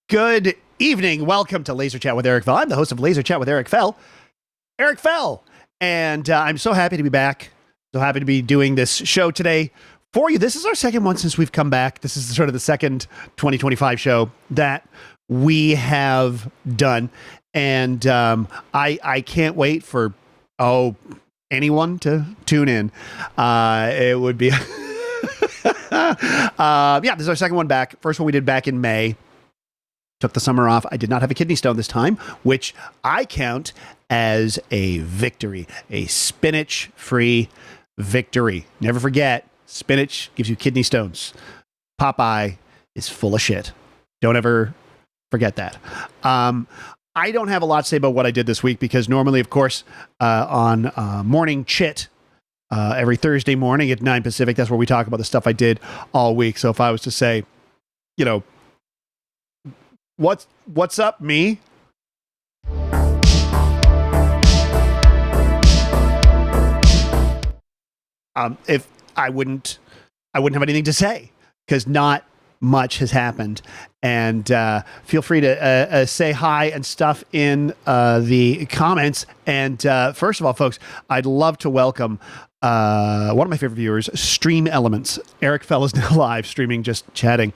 Good evening. Welcome to Laserchat with Eric Fell. I'm the host of Laserchat with Eric Fell, Eric Fell. And I'm so happy to be back. So happy to be doing this show today for you. This is our second one since we've come back. This is sort of the second 2025 show that we have done. And I can't wait for, anyone to tune in. It would be... this is our second one back. First one we did back in May. Took the summer off. I did not have a kidney stone this time, which I count as a victory, a spinach-free victory. Never forget, spinach gives you kidney stones. Popeye is full of shit. Don't ever forget that. I don't have a lot to say about what I did this week because normally, of course, on Morning Chit, every Thursday morning at 9 Pacific, that's where we talk about the stuff I did all week. So if I was to say, what's up, me? If I wouldn't have anything to say because not much has happened. And feel free to say hi and stuff in the comments. And first of all, folks, I'd love to welcome one of my favorite viewers, Stream Elements. Eric Fell is now live streaming, just chatting.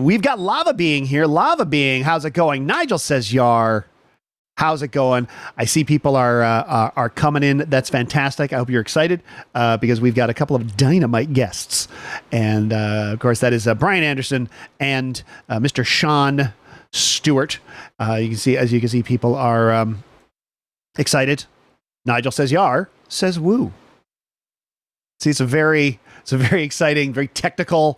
We've got Lava Being here. Lava Being, how's it going? Nigel says, Yar. How's it going? I see people are coming in. That's fantastic. I hope you're excited because we've got a couple of dynamite guests. And of course, that is Brian Anderson and Mr. Shaun Stewart. You can see, people are excited. Nigel says, Yar. Says woo. See, it's a very exciting, very technical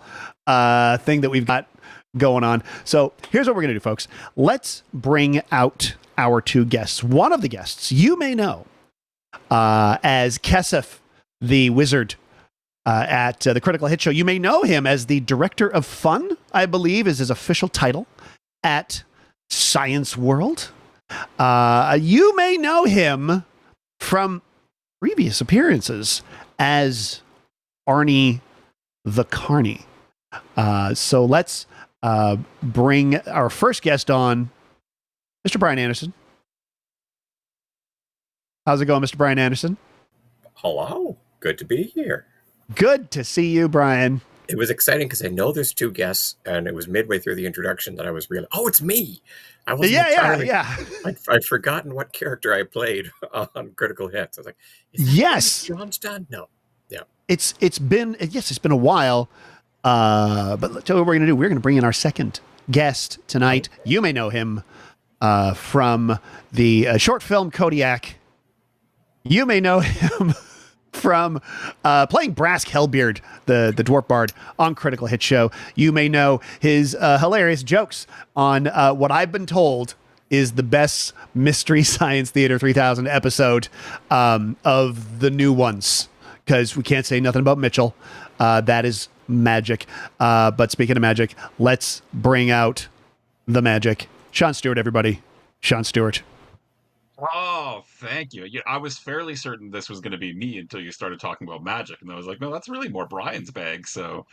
thing that we've got going on. So here's what we're going to do, folks. Let's bring out our two guests. One of the guests you may know as Kesef, the wizard at the Critical Hit Show. You may know him as the director of fun, I believe is his official title at Science World. You may know him from previous appearances as Arnie the Carnie. So let's bring our first guest on, Mr. Brian Anderson. How's it going, Mr. Brian Anderson? Hello. Good to be here. Good to see you, Brian. It was exciting because I know there's two guests, and it was midway through the introduction that I was realizing, it's me. I wasn't Yeah. I'd forgotten what character I played on Critical Hits. I was like, yes, Johnston? No. Yeah. It's been a while. But tell you what we're gonna do. We're gonna bring in our second guest tonight. You may know him from the short film Kodiak. You may know him from playing Brask Hellbeard, the dwarf bard on Critical Hit Show. You may know his hilarious jokes on what I've been told is the best Mystery Science Theater 3000 episode of the new ones, because we can't say nothing about Mitchell. That is magic. But speaking of magic, let's bring out the magic. Shaun Stewart, everybody. Shaun Stewart. Oh, thank you. I was fairly certain this was going to be me until you started talking about magic, and I was like, no, that's really more Brian's bag. So,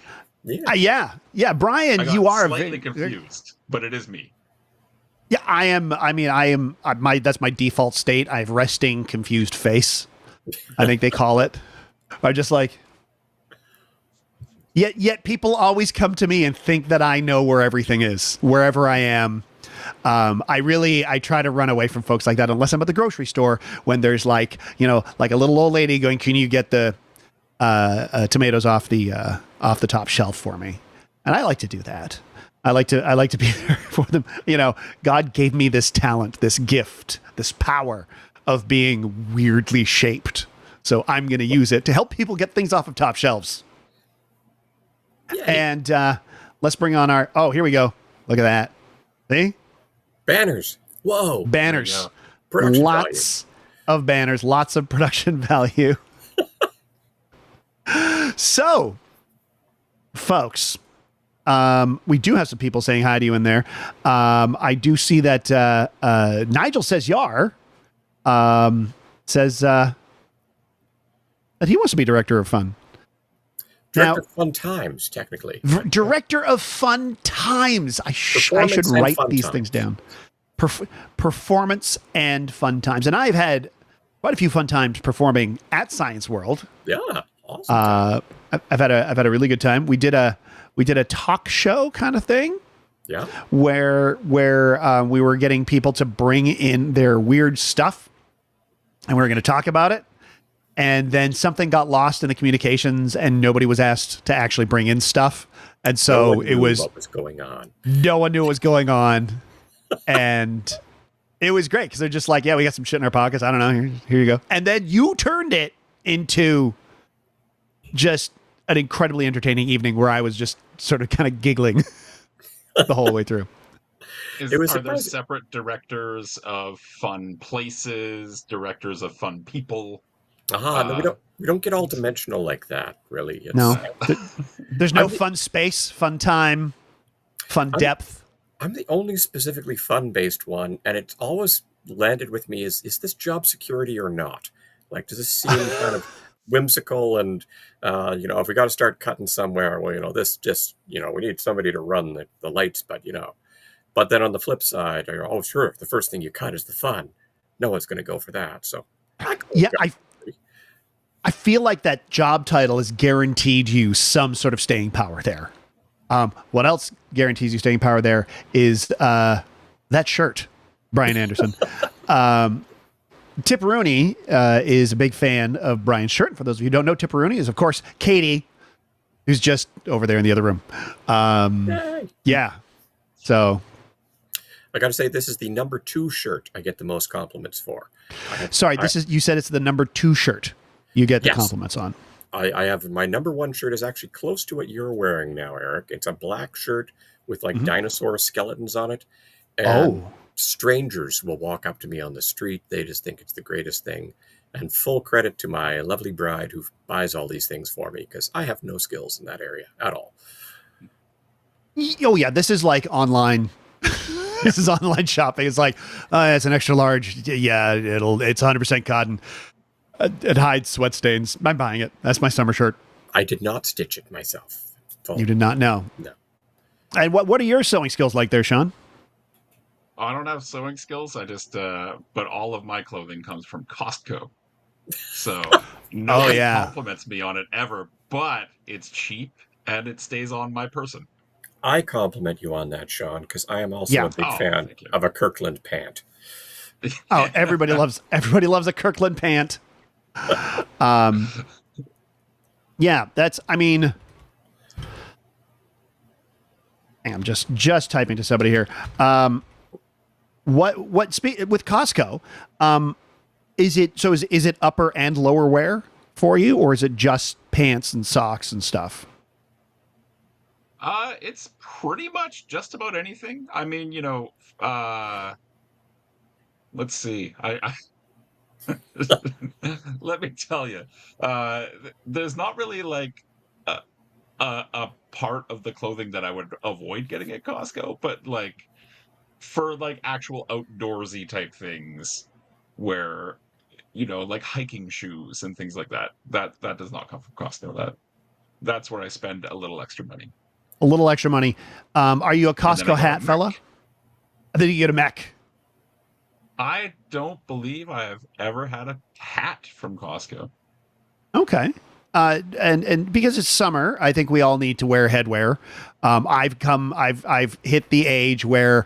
yeah, Brian, you are slightly confused, but it is me. Yeah, I am. I mean, that's my default state. I have resting, confused face, I think they call it. I'm just like, yet people always come to me and think that I know where everything is, wherever I am. I try to run away from folks like that unless I'm at the grocery store when there's like a little old lady going, can you get the tomatoes off the top shelf for me? And I like to do that. I like to be there for them. God gave me this talent, this gift, this power of being weirdly shaped. So I'm going to use it to help people get things off of top shelves. Yay. And let's bring on here we go. Look at that. See? Banners. Whoa. Banners. Lots of banners. Lots of production value. So, folks, we do have some people saying hi to you in there. I do see that Nigel says Yar. Says that he wants to be director of fun. Director of Fun Times, technically. Director of Fun Times. I should Performance and write fun these times. things down. Performance and fun times. And I've had quite a few fun times performing at Science World. Yeah, awesome. I've had a really good time. We did a talk show kind of thing. Yeah. Where we were getting people to bring in their weird stuff, and we were going to talk about it. And then something got lost in the communications, and nobody was asked to actually bring in stuff. And so what was going on. No one knew what was going on, and it was great because they're just like, "Yeah, we got some shit in our pockets. I don't know. Here you go." And then you turned it into just an incredibly entertaining evening where I was just sort of kind of giggling the whole way through. Are there separate directors of fun places, directors of fun people? No, we don't get all dimensional like that, really. It's, No, there's no fun space, fun time, fun depth. I'm the only specifically fun-based one, and it's always landed with me is this job security or not? Like, does this seem kind of whimsical? And, if we got to start cutting somewhere, well, this just, we need somebody to run the lights, but then on the flip side, oh, sure, the first thing you cut is the fun. No one's going to go for that. So, yeah, I feel like that job title has guaranteed you some sort of staying power there. What else guarantees you staying power there is that shirt, Brian Anderson. Tipperoni is a big fan of Brian's shirt. For those of you who don't know, Tipperoni is, of course, Katie, who's just over there in the other room. Yeah. So I got to say, this is the number 2 shirt I get the most compliments for. You said it's the number 2 shirt you get the compliments on. I have my number 1 shirt is actually close to what you're wearing now, Eric. It's a black shirt with dinosaur skeletons on it. And strangers will walk up to me on the street. They just think it's the greatest thing. And full credit to my lovely bride who buys all these things for me because I have no skills in that area at all. Oh, yeah. This is like online. This is online shopping. It's like, it's an extra large. Yeah, it's 100% cotton. It hides sweat stains. I'm buying it. That's my summer shirt. I did not stitch it myself. You did not know? No. And what are your sewing skills like there, Shaun? I don't have sewing skills. I just, but all of my clothing comes from Costco. So nobody compliments me on it ever, but it's cheap and it stays on my person. I compliment you on that, Shaun, because I am also a big fan of a Kirkland pant. Oh, everybody loves a Kirkland pant. Yeah, I'm just typing to somebody here. With Costco, is it upper and lower wear for you, or is it just pants and socks and stuff? It's pretty much just about anything. I mean, let's see. I let me tell you, there's not really like a part of the clothing that I would avoid getting at Costco, but like for like actual outdoorsy type things where, like hiking shoes and things like that does not come from Costco. That's where I spend a little extra money. A little extra money. Are you a Costco hat fella? I think you get a mech. I don't believe I have ever had a hat from Costco. Okay. And because it's summer, I think we all need to wear headwear. I've hit the age where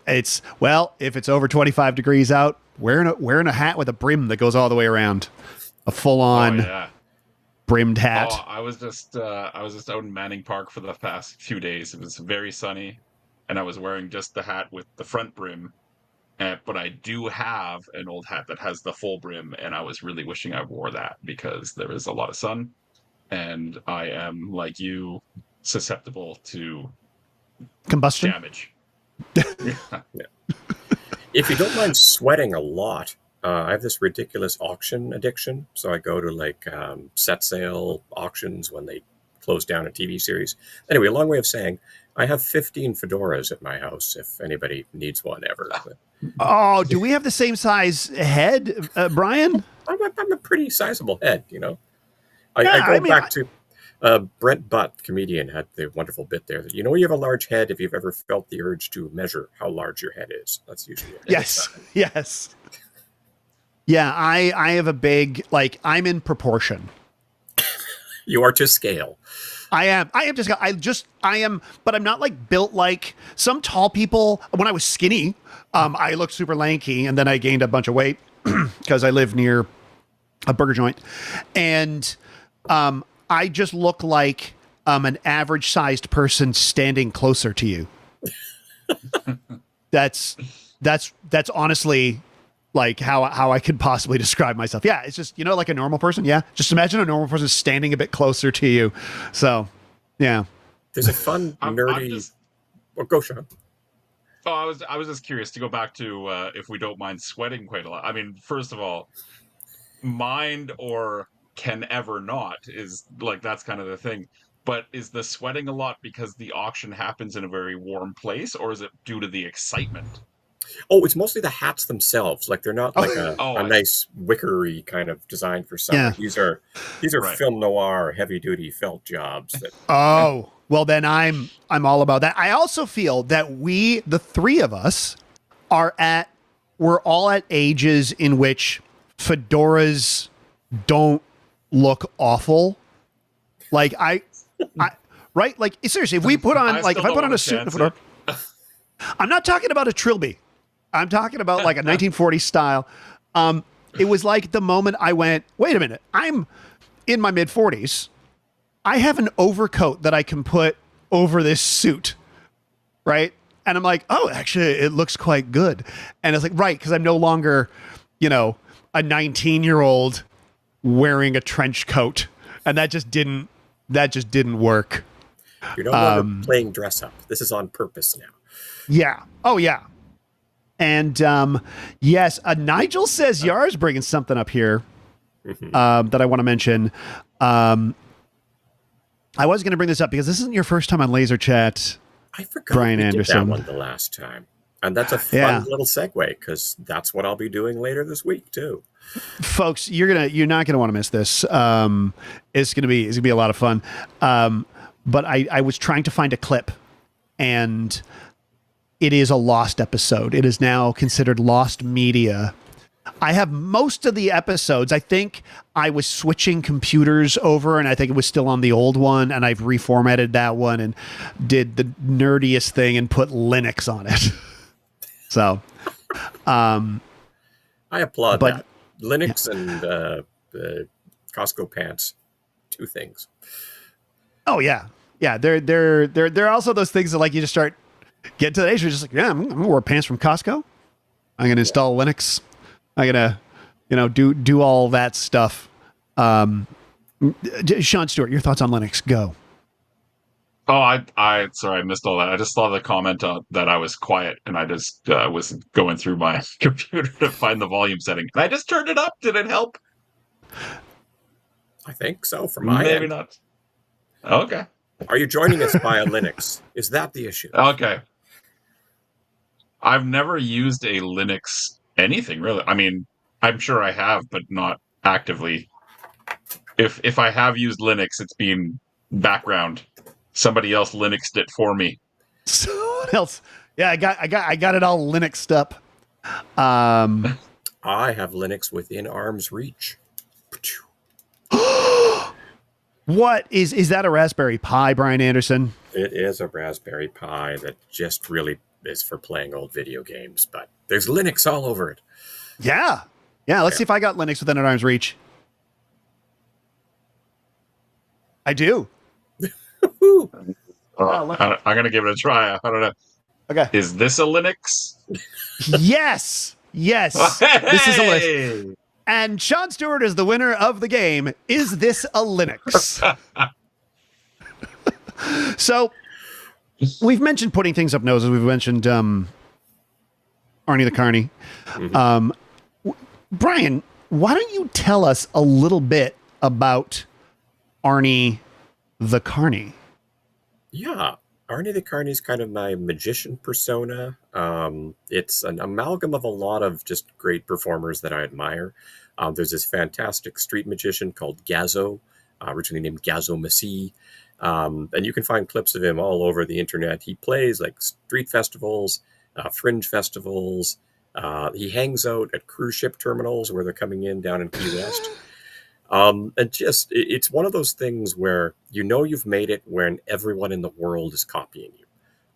if it's over 25 degrees out, wearing a hat with a brim that goes all the way around, a full on brimmed hat. I was just out in Manning Park for the past few days. It was very sunny, and I was wearing just the hat with the front brim. But I do have an old hat that has the full brim, and I was really wishing I wore that because there is a lot of sun, and I am, like you, susceptible to combustion damage. Yeah. If you don't mind sweating a lot, I have this ridiculous auction addiction. So I go to like set sale auctions when they close down a TV series. Anyway, a long way of saying I have 15 fedoras at my house if anybody needs one ever. But, oh, do we have the same size head, Brian? I'm a pretty sizable head, I go back to Brent Butt, comedian, had the wonderful bit there that, you have a large head if you've ever felt the urge to measure how large your head is. That's usually a good sign. Yes. Yeah, I have a big, I'm in proportion. You are to scale. I am but I'm not built like some tall people. When I was skinny, I looked super lanky, and then I gained a bunch of weight because I live near a burger joint, and I just look like an average sized person standing closer to you. That's honestly how I could possibly describe myself. Yeah, it's just, like a normal person. Yeah, just imagine a normal person standing a bit closer to you. So, yeah. There's a fun, nerdy... go, Sean. Oh, I was just curious to go back to if we don't mind sweating quite a lot. I mean, first of all, mind or can ever not is that's kind of the thing. But is the sweating a lot because the auction happens in a very warm place, or is it due to the excitement? Oh, it's mostly the hats themselves. They're not a nice wickery kind of design for summer. Yeah. These are right. Film noir, heavy duty felt jobs. Well, then I'm all about that. I also feel that the three of us, we're all at ages in which fedoras don't look awful. Right? Seriously, if we put on if I put on a suit and a fedora, I'm not talking about a trilby. I'm talking about a 1940s style. It was the moment I went, wait a minute, I'm in my mid 40s. I have an overcoat that I can put over this suit, right? And I'm like, oh, actually, it looks quite good. And it's right, because I'm no longer, a 19-year-old wearing a trench coat, and that just didn't work. You're no longer playing dress up. This is on purpose now. Yeah. Oh, yeah. And yes, Nigel says Yar's bringing something up here that I want to mention. I was going to bring this up because this isn't your first time on Laserchat. I forgot Brian Anderson. Did that one the last time. And that's a fun little segue, because that's what I'll be doing later this week too. Folks, you're not gonna want to miss this. It's gonna be a lot of fun. But I was trying to find a clip, and it is a lost episode. It is now considered lost media. I have most of the episodes. I think I was switching computers over, and I think it was still on the old one, and I've reformatted that one and did the nerdiest thing and put Linux on it. So, I applaud that. Linux and Costco pants, two things. Oh yeah, yeah. They're also those things that you just start getting to the age where you're just I'm gonna wear pants from Costco. I'm gonna install Linux. I'm gonna, do all that stuff. Shaun Stewart, your thoughts on Linux? Go. Oh, sorry, I missed all that. I just saw the comment that I was quiet, and I just was going through my computer to find the volume setting. And I just turned it up. Did it help? I think so. From my maybe end. Not. Okay. Are you joining us via Linux? Is that the issue? Okay. I've never used a Linux anything, really. I mean, I'm sure I have, but not actively. If I have used Linux, it's been background. Somebody else Linuxed it for me. Someone else. Yeah, I got it all Linuxed up. I have Linux within arm's reach. What is that? A Raspberry Pi, Brian Anderson? It is a Raspberry Pi that just really is for playing old video games, but there's Linux all over it. Yeah. Let's see if I got Linux within an arm's reach. I do. I'm gonna give it a try. I don't know. Okay. Is this a Linux? Yes. Hey! This is a Linux. And Shaun Stewart is the winner of the game. Is this a Linux? So we've mentioned putting things up noses. We've mentioned Arnie the Carnie. Mm-hmm. Brian, why don't you tell us a little bit about Arnie the Carnie? Yeah, Arnie the Carnie is kind of my magician persona. It's an amalgam of a lot of just great performers that I admire. There's this fantastic street magician called Gazzo, originally named Gazo Messi. And you can find clips of him all over the internet. He plays like street festivals, fringe festivals. He hangs out at cruise ship terminals where they're coming in down in Key West. And just, it's one of those things where you know you've made it when everyone in the world is copying you.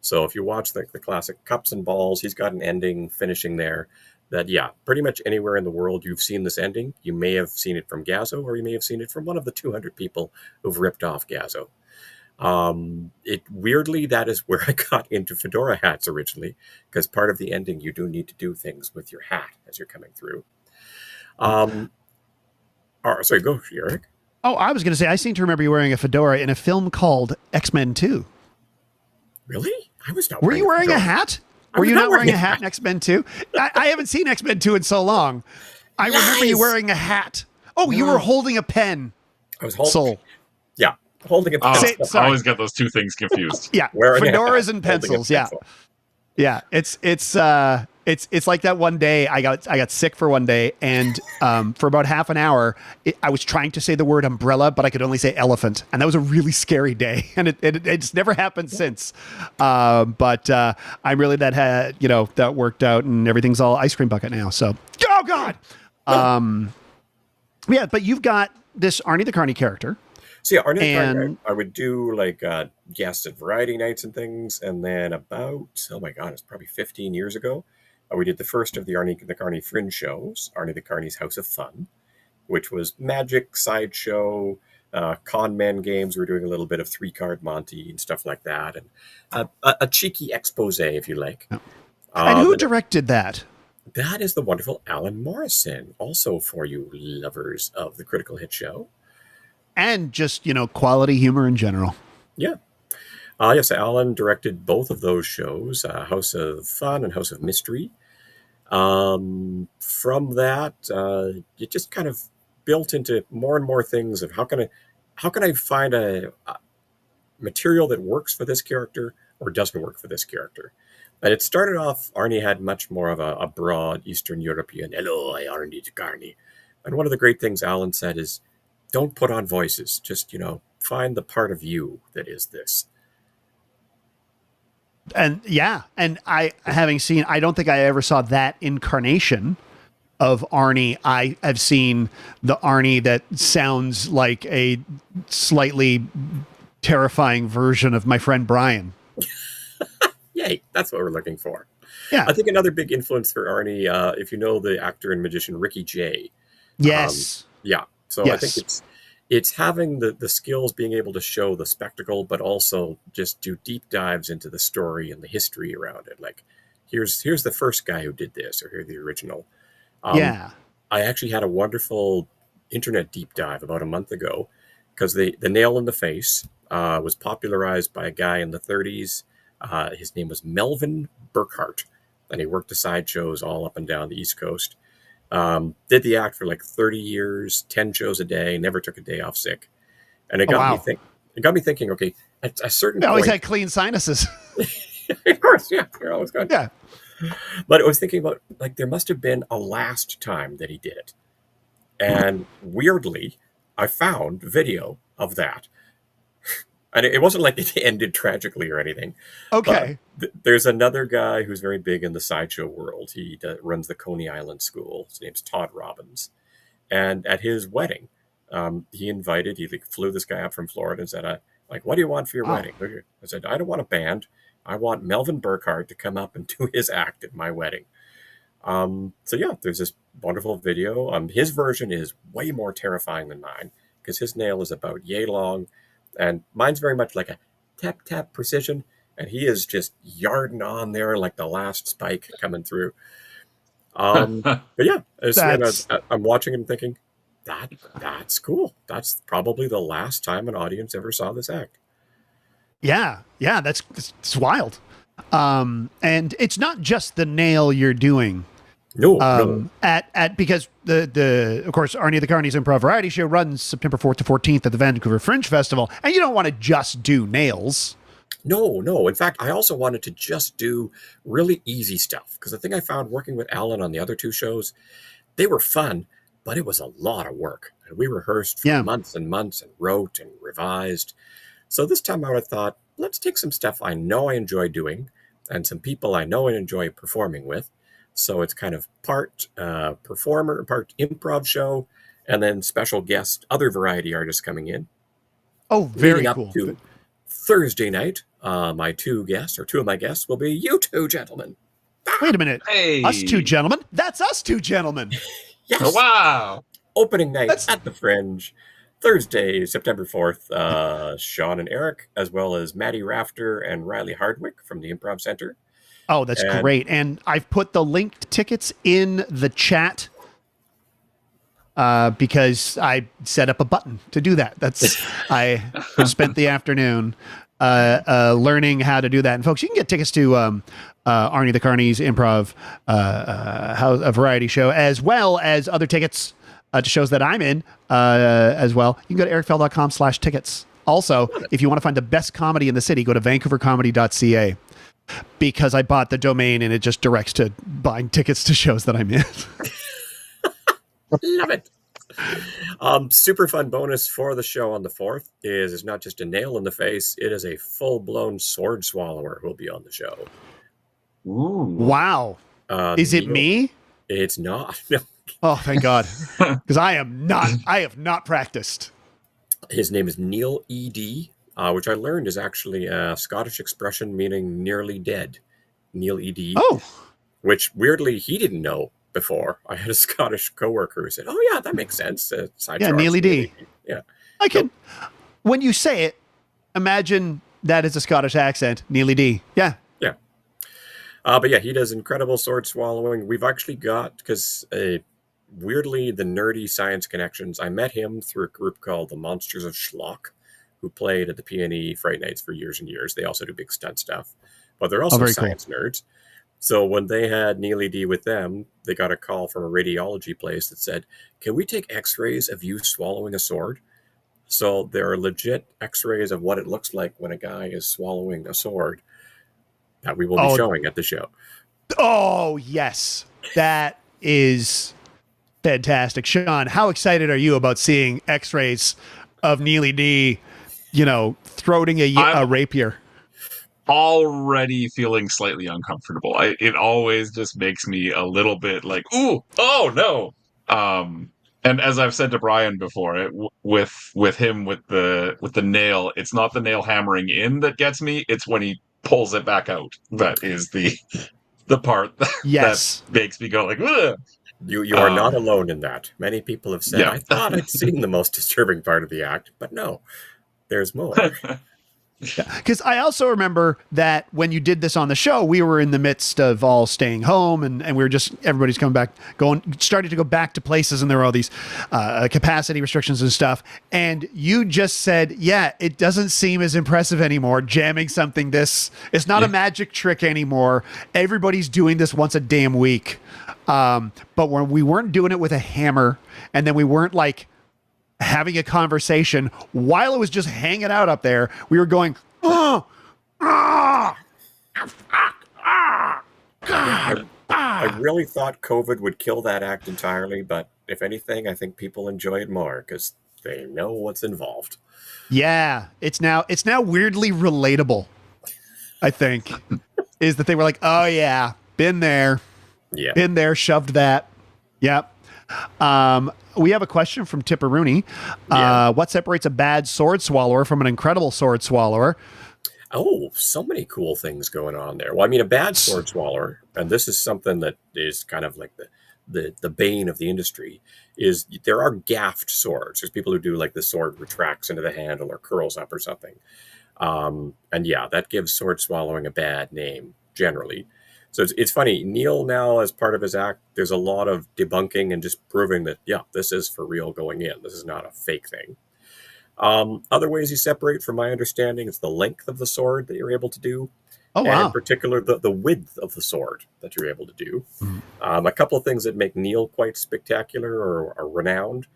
So if you watch the classic Cups and Balls, he's got an ending finishing there that, yeah, pretty much anywhere in the world you've seen this ending. You may have seen it from Gazo, or you may have seen it from one of the 200 people who've ripped off Gazo. Weirdly, that is where I got into fedora hats originally, because part of the ending, you do need to do things with your hat as you're coming through. Sorry, go, Eric. Oh, I was going to say, I seem to remember you wearing a fedora in a film called X-Men 2. Really? I was not. Were you wearing a hat? Were you not wearing a hat in X-Men 2? I haven't seen X-Men 2 in so long. I remember you wearing a hat. Oh, you were holding a pen. I was holding. Soul. Yeah, holding a pen. I always get those two things confused. Yeah, fedoras and pencils. Yeah, yeah. It's like that one day I got sick for one day, and for about half an hour I was trying to say the word umbrella, but I could only say elephant, and that was a really scary day, and it's never happened since. But I'm really that worked out, and everything's all ice cream bucket now. So oh god, yeah. But you've got this Arnie the Carnie character. So yeah, Arnie the Carnie, I would do like guests at variety nights and things, and then about, oh my god, it's probably 15 years ago, we did the first of the Arnie the Carnie fringe shows, Arnie the Carnie's House of Fun, which was magic, sideshow, con men games. We were doing a little bit of 3-card Monty and stuff like that, and a cheeky expose, if you like. Oh. And who directed that? That is the wonderful Alan Morrison, also for you lovers of the Critical Hit show. And just, quality humor in general. Yeah. Yes, Alan directed both of those shows, House of Fun and House of Mystery. From that, it just kind of built into more and more things of how can I find a material that works for this character or doesn't work for this character. And it started off, Arnie had much more of a broad Eastern European, hello, I Arnie the Carnie. And one of the great things Alan said is, don't put on voices. Just, find the part of you that is this. And yeah, and I don't think I ever saw that incarnation of Arnie. I have seen the Arnie that sounds like a slightly terrifying version of my friend Brian. Yay, that's what we're looking for. Yeah. I think another big influence for Arnie, if you know the actor and magician Ricky Jay. Yes. Yeah. So yes. I think it's having the skills, being able to show the spectacle, but also just do deep dives into the story and the history around it. Like, here's the first guy who did this, or here's the original. Yeah. I actually had a wonderful internet deep dive about a month ago, because the nail in the face was popularized by a guy in the 30s. His name was Melvin Burkhart, and he worked the sideshows all up and down the East Coast. Did the act for like 30 years, 10 shows a day, never took a day off sick. And it got me thinking, okay, at a certain point... always had clean sinuses. Of course, yeah. You're always good. Yeah. But I was thinking about, like, there must have been a last time that he did it. And weirdly, I found video of that. And it wasn't like it ended tragically or anything. Okay. There's another guy who's very big in the sideshow world. He runs the Coney Island School. His name's Todd Robbins. And at his wedding, he flew this guy up from Florida and said, what do you want for your wedding? I said, I don't want a band. I want Melvin Burkhart to come up and do his act at my wedding. So yeah, there's this wonderful video. His version is way more terrifying than mine, because his nail is about yay long. And mine's very much like a tap precision, and he is just yarding on there like the last spike coming through. But yeah, I'm watching and thinking, that's cool. That's probably the last time an audience ever saw this act. Yeah, it's wild. And it's not just the nail you're doing. No. Because of course, Arnie the Carnie's Improv Variety Show runs September 4th to 14th at the Vancouver Fringe Festival, and you don't want to just do nails. No. In fact, I also wanted to just do really easy stuff, because the thing I found working with Alan on the other two shows, they were fun, but it was a lot of work. And we rehearsed for Yeah. months and months and wrote and revised. So this time out, I thought, let's take some stuff I know I enjoy doing and some people I know and enjoy performing with. So it's kind of part performer, part improv show, and then special guest, other variety artists coming in. Oh, very Leading up cool. to Thursday night, two of my guests will be you two gentlemen. Wait a minute. Hey. Us two gentlemen? That's us two gentlemen. Yes. Oh, wow. Opening night That's- at the Fringe, Thursday, September 4th. Sean and Eric, as well as Maddie Rafter and Riley Hardwick from the Improv Center. Oh, that's And- great. And I've put the linked tickets in the chat because I set up a button to do that. I spent the afternoon learning how to do that. And folks, you can get tickets to Arnie the Carnie's Improv a variety show, as well as other tickets to shows that I'm in as well. You can go to ericfell.com/tickets. Also, if you want to find the best comedy in the city, go to vancouvercomedy.ca. Because I bought the domain and it just directs to buying tickets to shows that I'm in. Love it. Super fun bonus for the show on the 4th is it's not just a nail in the face, it is a full-blown sword swallower who will be on the show. Ooh. Wow. Is it Neil- me? It's not. No. Oh, thank God. Because I have not practiced. His name is Neil E.D., which I learned is actually a Scottish expression meaning nearly dead. Neil E.D. Oh, Which weirdly he didn't know before. I had a Scottish coworker who said, "Oh yeah, that makes sense." Yeah, Nearly D. Yeah, I can. When you say it, imagine that is a Scottish accent. Nearly D. Yeah. yeah. But yeah, he does incredible sword swallowing. We've actually got because weirdly the nerdy science connections. I met him through a group called the Monsters of Schlock, who played at the PNE Fright Nights for years and years. They also do big stunt stuff, but they're also very cool. science nerds. So when they had Neely D with them, they got a call from a radiology place that said, "Can we take x-rays of you swallowing a sword?" So there are legit x-rays of what it looks like when a guy is swallowing a sword that we will be showing at the show. Oh, yes. That is fantastic. Sean, how excited are you about seeing x-rays of Neely D, throating a rapier? Already feeling slightly uncomfortable. It always just makes me a little bit like, ooh, oh no. And as I've said to Brian before, with him with the nail, it's not the nail hammering in that gets me. It's when he pulls it back out that is the part Yes. that makes me go like, ugh. You are not alone in that. Many people have said, Yeah. "I thought I'd seen the most disturbing part of the act," but no, there's more. Because I also remember that when you did this on the show, we were in the midst of all staying home and we were everybody's starting to go back to places, and there were all these capacity restrictions and stuff. And you just said, yeah, it doesn't seem as impressive anymore, jamming something it's not a magic trick anymore. Everybody's doing this once a damn week. But when we weren't doing it with a hammer, and then we weren't like having a conversation while it was just hanging out up there, we were going, I really thought COVID would kill that act entirely, but if anything, I think people enjoy it more because they know what's involved. Yeah, it's now weirdly relatable, I think, is that they were like, oh yeah, been there, shoved that. Yep. We have a question from Tipperoonie. What separates a bad sword swallower from an incredible sword swallower? Oh, so many cool things going on there. Well, I mean, a bad sword swallower, and this is something that is kind of like the bane of the industry, is there are gaffed swords. There's people who do like the sword retracts into the handle or curls up or something. And yeah, that gives sword swallowing a bad name generally. So it's funny. Neil now, as part of his act, there's a lot of debunking and just proving that, yeah, this is for real going in. This is not a fake thing. Other ways you separate, from my understanding, it's the length of the sword that you're able to do. Oh, wow. And in particular, the width of the sword that you're able to do. A couple of things that make Neil quite spectacular or renowned.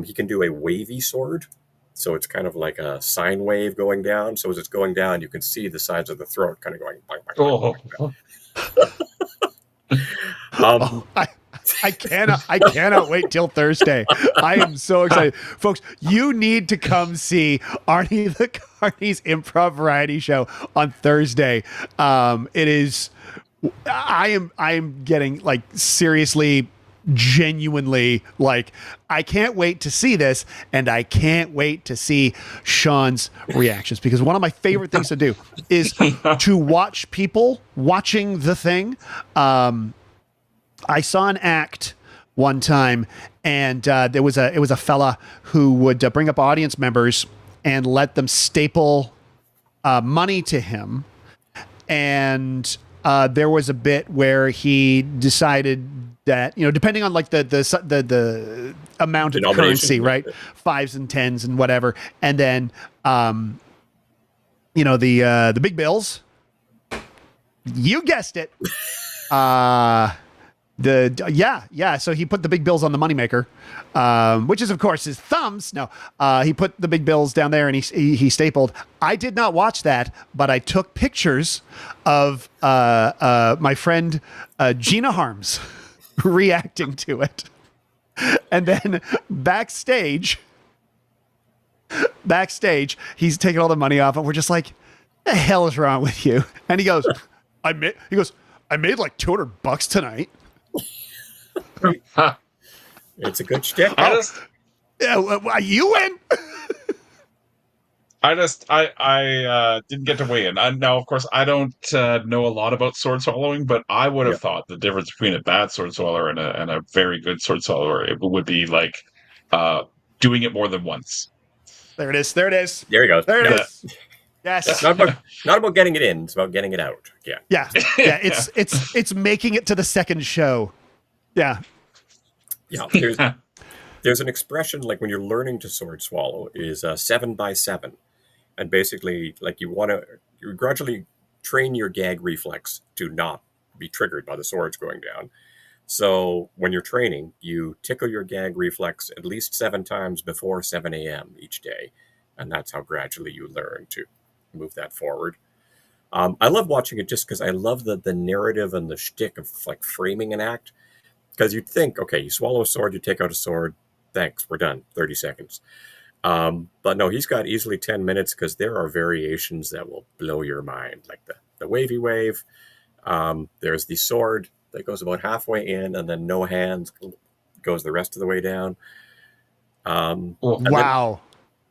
He can do a wavy sword. So it's kind of like a sine wave going down. So as it's going down, you can see the sides of the throat kind of going. Bang, bang, bang, bang, bang. I cannot wait till Thursday. I am so excited. Folks, you need to come see Arnie the Carnie's Improv Variety Show on Thursday. It is, I am getting like seriously, genuinely, like, I can't wait to see this, and I can't wait to see Shaun's reactions, because one of my favorite things to do is to watch people watching the thing. I saw an act one time, and it was a fella who would bring up audience members and let them staple money to him, and there was a bit where he decided that, you know, depending on like the amount of currency, right, 5s and 10s and whatever, and then you know, the big bills. You guessed it. So he put the big bills on the moneymaker, which is of course his thumbs. No, he put the big bills down there and he stapled. I did not watch that, but I took pictures of my friend Gina Harms reacting to it, and then backstage, he's taking all the money off, and we're just like, "The hell is wrong with you?" And he goes, "I made like $200 tonight." It's a good shtick. You win. I didn't get to weigh in. Now, of course, I don't know a lot about sword swallowing, but I would have thought the difference between a bad sword swallower and a very good sword swallower, it would be like doing it more than once. There it is. There you go. There it is. Yes. It's not about getting it in. It's about getting it out. Yeah. It's making it to the second show. Yeah. There's an expression, like when you're learning to sword swallow, is 7 by 7. And basically, like, you gradually train your gag reflex to not be triggered by the swords going down. So when you're training, you tickle your gag reflex at least 7 times before 7 a.m. each day. And that's how gradually you learn to move that forward. I love watching it just because I love the narrative and the shtick of like framing an act. Because you'd think, okay, you swallow a sword, you take out a sword, thanks, we're done, 30 seconds. But no, he's got easily 10 minutes, because there are variations that will blow your mind, like the wavy wave. There's the sword that goes about halfway in, and then no hands goes the rest of the way down. Wow.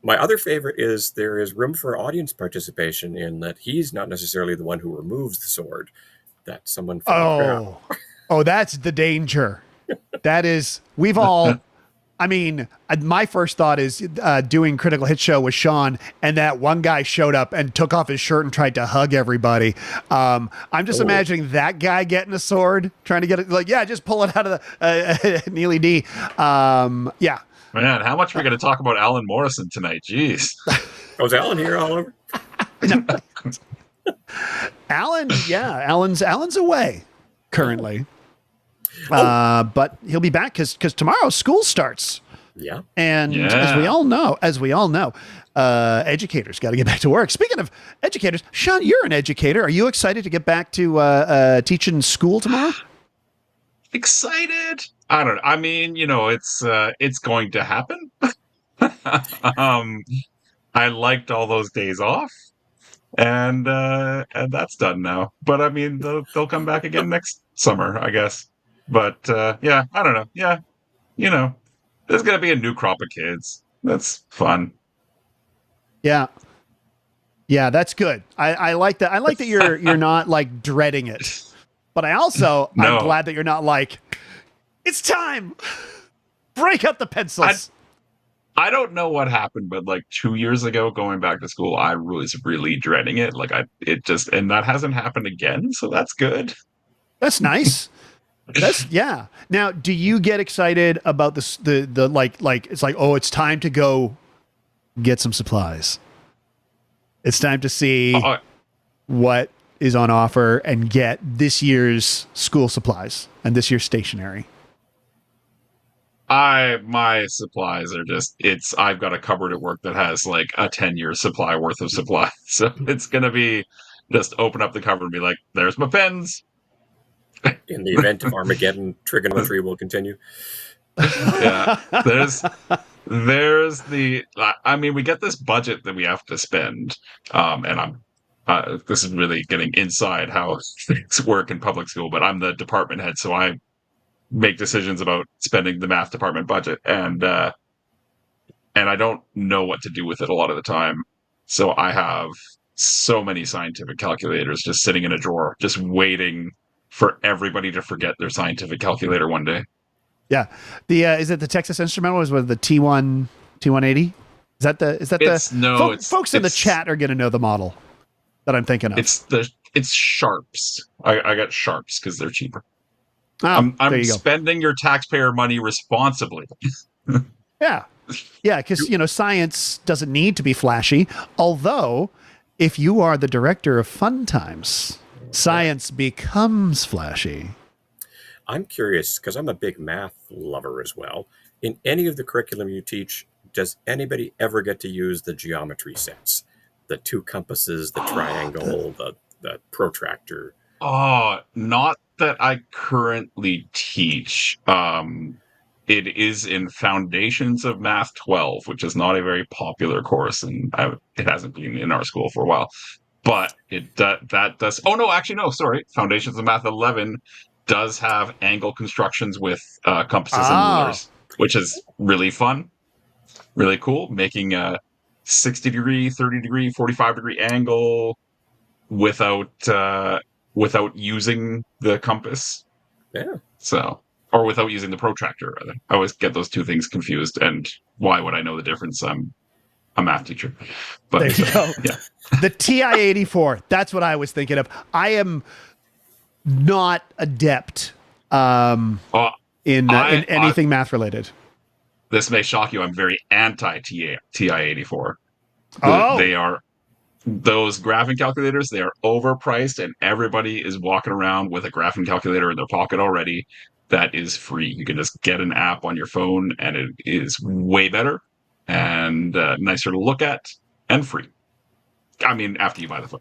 My other favorite is there is room for audience participation, in that he's not necessarily the one who removes the sword, that someone from the crowd. Oh, that's the danger. That is, we've all, I mean, my first thought is doing Critical Hit Show with Shaun, and that one guy showed up and took off his shirt and tried to hug everybody. I'm just imagining that guy getting a sword, trying to get it, like, yeah, just pull it out of the Neely D. Yeah. Man, how much are we going to talk about Alan Morrison tonight? Jeez. Was Alan here all over? Alan's away currently. But he'll be back because tomorrow school starts. Yeah. And as we all know, educators got to get back to work. Speaking of educators, Shaun, you're an educator. Are you excited to get back to teaching school tomorrow? Excited? I don't know. I mean, you know, it's going to happen. I liked all those days off, and that's done now. But I mean, they'll come back again next summer, I guess. But yeah, I don't know. Yeah, you know, there's gonna be a new crop of kids. That's fun. Yeah, that's good. I like that. I like that you're not like dreading it. But I'm glad that you're not like, it's time. Break out the pencils. I don't know what happened, but like 2 years ago, going back to school, I was really dreading it. Like and that hasn't happened again. So that's good. That's nice. Yeah. Now, do you get excited about this? The like it's like, oh, it's time to go get some supplies. It's time to see what is on offer and get this year's school supplies and this year's stationery. My supplies are I've got a cupboard at work that has like a 10-year supply worth of supplies. So it's going to be just open up the cupboard and be like, there's my pens. In the event of Armageddon, trigonometry will continue. Yeah, there's the. I mean, we get this budget that we have to spend, and I'm. This is really getting inside how things work in public school, but I'm the department head, so I make decisions about spending the math department budget, and I don't know what to do with it a lot of the time. So I have so many scientific calculators just sitting in a drawer, just waiting for everybody to forget their scientific calculator one day. Yeah. The is it the Texas Instrumental? Is with the T180? Is that the folks in the chat are going to know the model that I'm thinking of. It's Sharps. I got Sharps because they're cheaper. Oh, I'm spending your taxpayer money responsibly. Yeah. Yeah, because, science doesn't need to be flashy. Although, if you are the director of Fun Times, science becomes flashy. I'm curious, because I'm a big math lover as well. In any of the curriculum you teach, does anybody ever get to use the geometry sets? The two compasses, the triangle, the protractor? Oh, not that I currently teach. It is in Foundations of Math 12, which is not a very popular course, and it hasn't been in our school for a while. But that does. Oh no, actually no. Sorry, Foundations of Math 11 does have angle constructions with compasses and rulers, which is really fun, really cool. Making a 60-degree, 30-degree, 45-degree angle without using the compass. Yeah. So. Or without using the protractor, rather. I always get those two things confused, and why would I know the difference? I'm a math teacher. But, there you go. Yeah. The TI-84, that's what I was thinking of. I am not adept in anything math-related. This may shock you. I'm very anti-TI-84. They are... Those graphing calculators, they are overpriced, and everybody is walking around with a graphing calculator in their pocket already. That is free. You can just get an app on your phone, and it is way better and nicer to look at and free. I mean, after you buy the phone.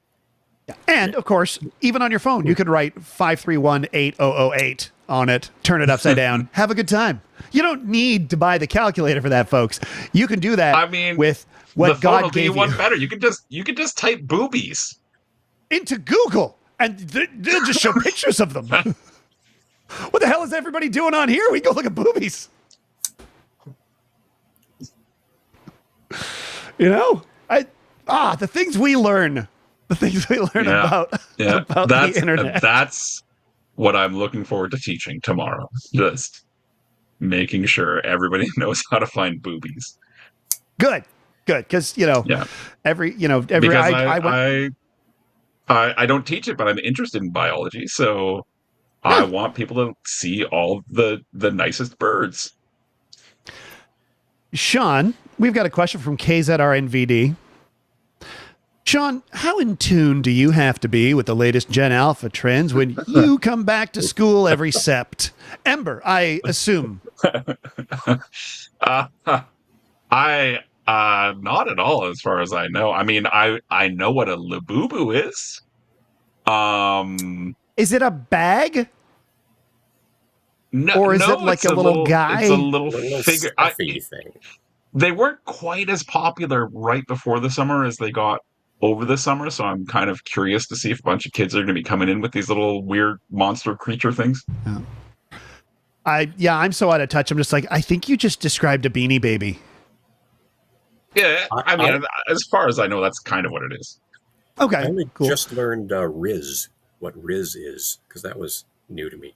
Yeah. And, of course, even on your phone, you could write 531-8008 on it, turn it upside down, have a good time. You don't need to buy the calculator for that, folks. You can do that with what God gave you. One better. You can just type boobies into Google, and they'll just show pictures of them. What the hell is everybody doing on here? We can go look at boobies. The things we learn. The things we learn about the internet. That's what I'm looking forward to teaching tomorrow. Just making sure everybody knows how to find boobies. Good. Because, I don't teach it, but I'm interested in biology. So I want people to see all the nicest birds. Shaun, we've got a question from KZRNVD. Shaun, how in tune do you have to be with the latest Gen Alpha trends when you come back to school every sept? Ember, I assume. I not at all, as far as I know. I mean, I know what a labubu is. Is it a bag? No, or is it like a little guy? It's a little figure. Thing. They weren't quite as popular right before the summer as they got over the summer, so I'm kind of curious to see if a bunch of kids are going to be coming in with these little weird monster creature things. Yeah. I'm so out of touch. I'm just like, I think you just described a Beanie Baby. Yeah, I mean, as far as I know, that's kind of what it is. Okay, I only cool. just learned Riz, what Riz is, because that was new to me.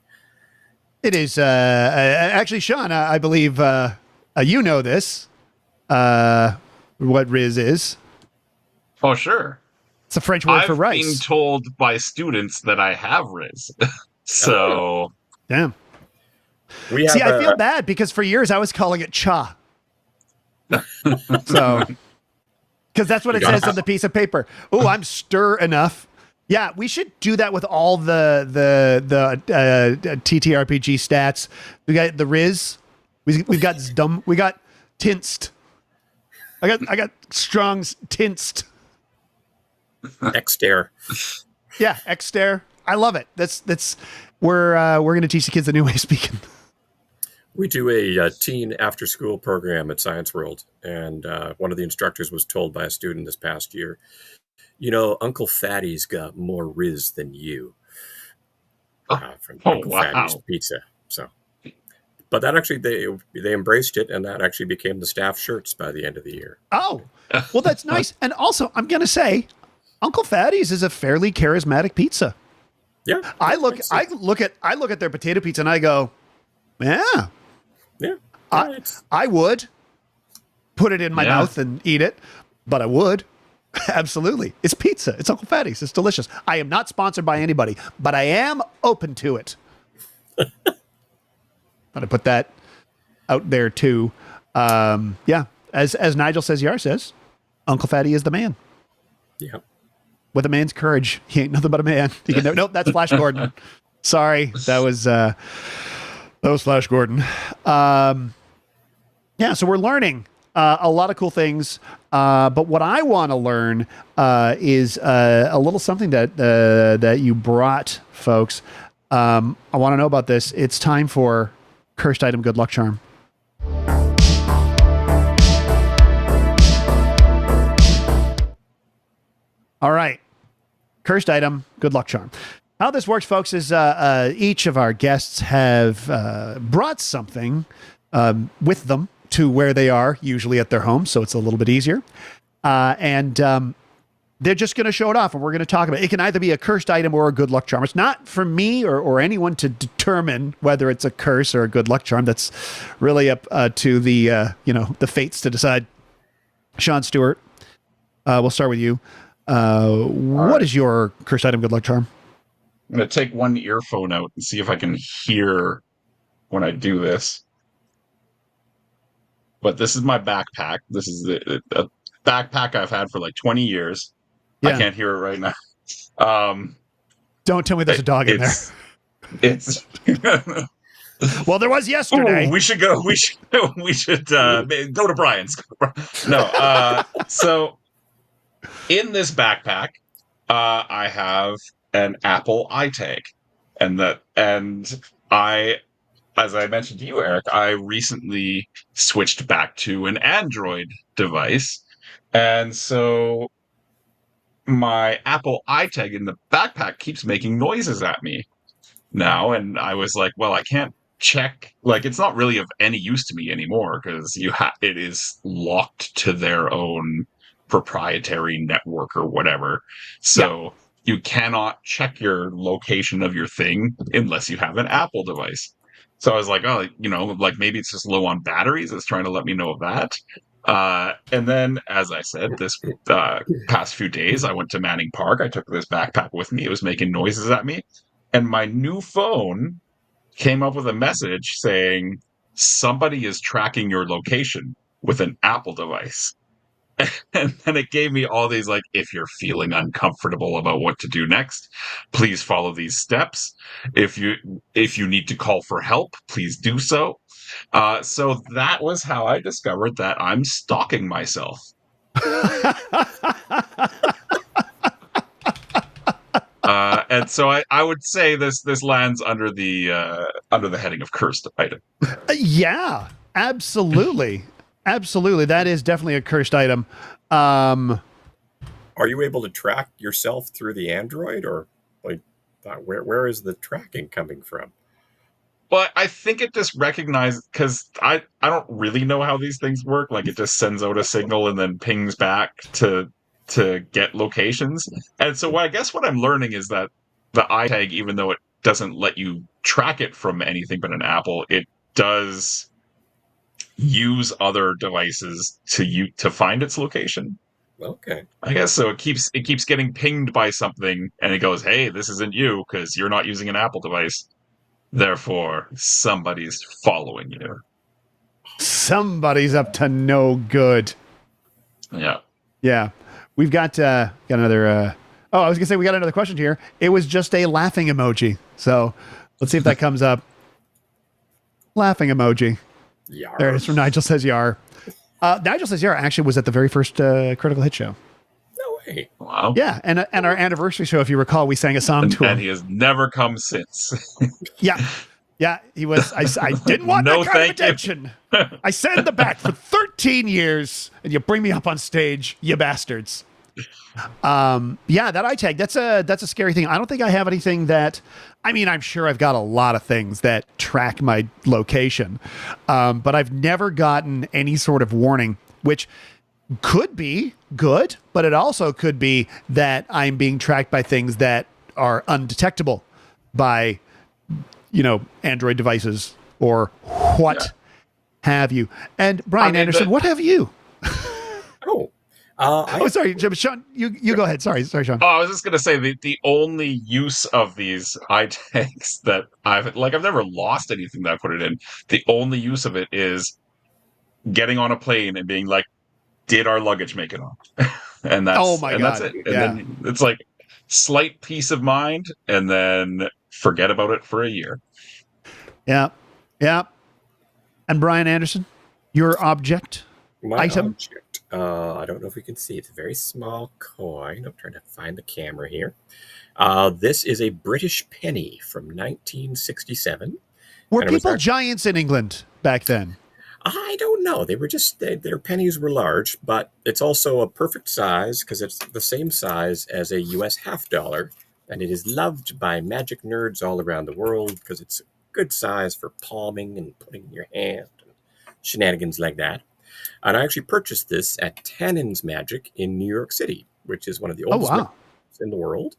It is, actually, Shaun, I believe you know this, what Riz is. Oh, sure. It's a French word for rice. I've been told by students that I have Riz. So... Damn. I feel bad because for years I was calling it cha. So, because that's what it says on the piece of paper. Oh, I'm stir enough. Yeah, we should do that with all the TTRPG stats. We got the Riz. We've got Zdum. We got Tinst. I got Strong's Tinst. Exter. Yeah, Exter. I love it. That's we're going to teach the kids the new way of speaking. We do a teen after-school program at Science World, and one of the instructors was told by a student this past year, Uncle Fatty's got more Riz than you. From Uncle Fatty's Pizza. So, but that actually, they embraced it, and that actually became the staff shirts by the end of the year. Oh, well, that's nice. And also, I'm going to say, Uncle Fatty's is a fairly charismatic pizza. Yeah. I look at their potato pizza and I go, yeah. I would put it in my mouth and eat it, but I would. Absolutely. It's pizza. It's Uncle Fatty's. It's delicious. I am not sponsored by anybody, but I am open to it. But I put that out there too. Yeah. As Nigel Says Yar says, Uncle Fatty is the man. Yeah. With a man's courage. He ain't nothing but a man. He can nope, that's Flash Gordon. Sorry. That was Flash Gordon. Yeah, so we're learning a lot of cool things. But what I want to learn is a little something that you brought, folks. I want to know about this. It's time for Cursed Item Good Luck Charm. All right. Cursed Item Good Luck Charm. How this works, folks, is each of our guests have brought something with them to where they are, usually at their home, so it's a little bit easier. And they're just going to show it off, and we're going to talk about it. It can either be a cursed item or a good luck charm. It's not for me or anyone to determine whether it's a curse or a good luck charm. That's really up to the fates to decide. Shaun Stewart, we'll start with you. What is your cursed item, good luck charm? I'm going to take one earphone out and see if I can hear when I do this. But this is my backpack. This is a backpack I've had for like 20 years. Yeah. I can't hear it right now. Don't tell me there's a dog in there. It's well, there was yesterday. Ooh, we should go to Brian's. No. So in this backpack, I have an Apple iTag, and as I mentioned to you, Eric, I recently switched back to an Android device. And so my Apple iTag in the backpack keeps making noises at me now. And I was like, well, I can't check. Like, it's not really of any use to me anymore because it is locked to their own proprietary network or whatever. So you cannot check your location of your thing unless you have an Apple device. So I was like, oh, like maybe it's just low on batteries. It's trying to let me know of that. And then, as I said, this past few days, I went to Manning Park. I took this backpack with me. It was making noises at me. And my new phone came up with a message saying, somebody is tracking your location with an Apple device. And then it gave me all these, like, if you're feeling uncomfortable about what to do next, please follow these steps. If you need to call for help, please do so. So that was how I discovered that I'm stalking myself. And so I would say this lands under the heading of cursed item. Yeah, absolutely. Absolutely. That is definitely a cursed item. Are you able to track yourself through the Android, or like where is the tracking coming from? But I think it just recognizes, because I don't really know how these things work. Like, it just sends out a signal and then pings back to get locations. And so I guess what I'm learning is that the iTag, even though it doesn't let you track it from anything but an Apple, it does use other devices to find its location. Okay. I guess so. It keeps getting pinged by something, and it goes, "Hey, this isn't you because you're not using an Apple device. Therefore, somebody's following you. Somebody's up to no good." Yeah. Yeah. We've got another. I was gonna say we got another question here. It was just a laughing emoji. So let's see if that comes up. Laughing emoji. Yar. There it is from Nigel Says Yar. Nigel Says Yar actually was at the very first Critical Hit show. No way. Wow. Yeah, and our anniversary show, if you recall, we sang a song to him. And he has never come since. Yeah, he was. I didn't want No, that kind of thank you. attention. I sat in the back for 13 years, and you bring me up on stage, you bastards. Yeah, that iTag, that's a scary thing. I don't think I have anything that. I mean, I'm sure I've got a lot of things that track my location, but I've never gotten any sort of warning, which could be good, but it also could be that I'm being tracked by things that are undetectable by, Android devices or what have you. And Brian Anderson, what have you? Sorry, Jim. Sean, you go ahead. Sorry, Sean. Oh, I was just gonna say the only use of these iTags that I've never lost anything that I put it in. The only use of it is getting on a plane and being like, did our luggage make it on? And that's that's it. And then it's like slight peace of mind, and then forget about it for a year. Yeah. And Brian Anderson, your object, item. Object. I don't know if we can see. It's a very small coin. I'm trying to find the camera here. This is a British penny from 1967. Were people giants in England back then? I don't know. They were just, their pennies were large, but it's also a perfect size because it's the same size as a US half dollar. And it is loved by magic nerds all around the world because it's a good size for palming and putting in your hand and shenanigans like that. And I actually purchased this at Tannen's Magic in New York City, which is one of the oldest magics in the world.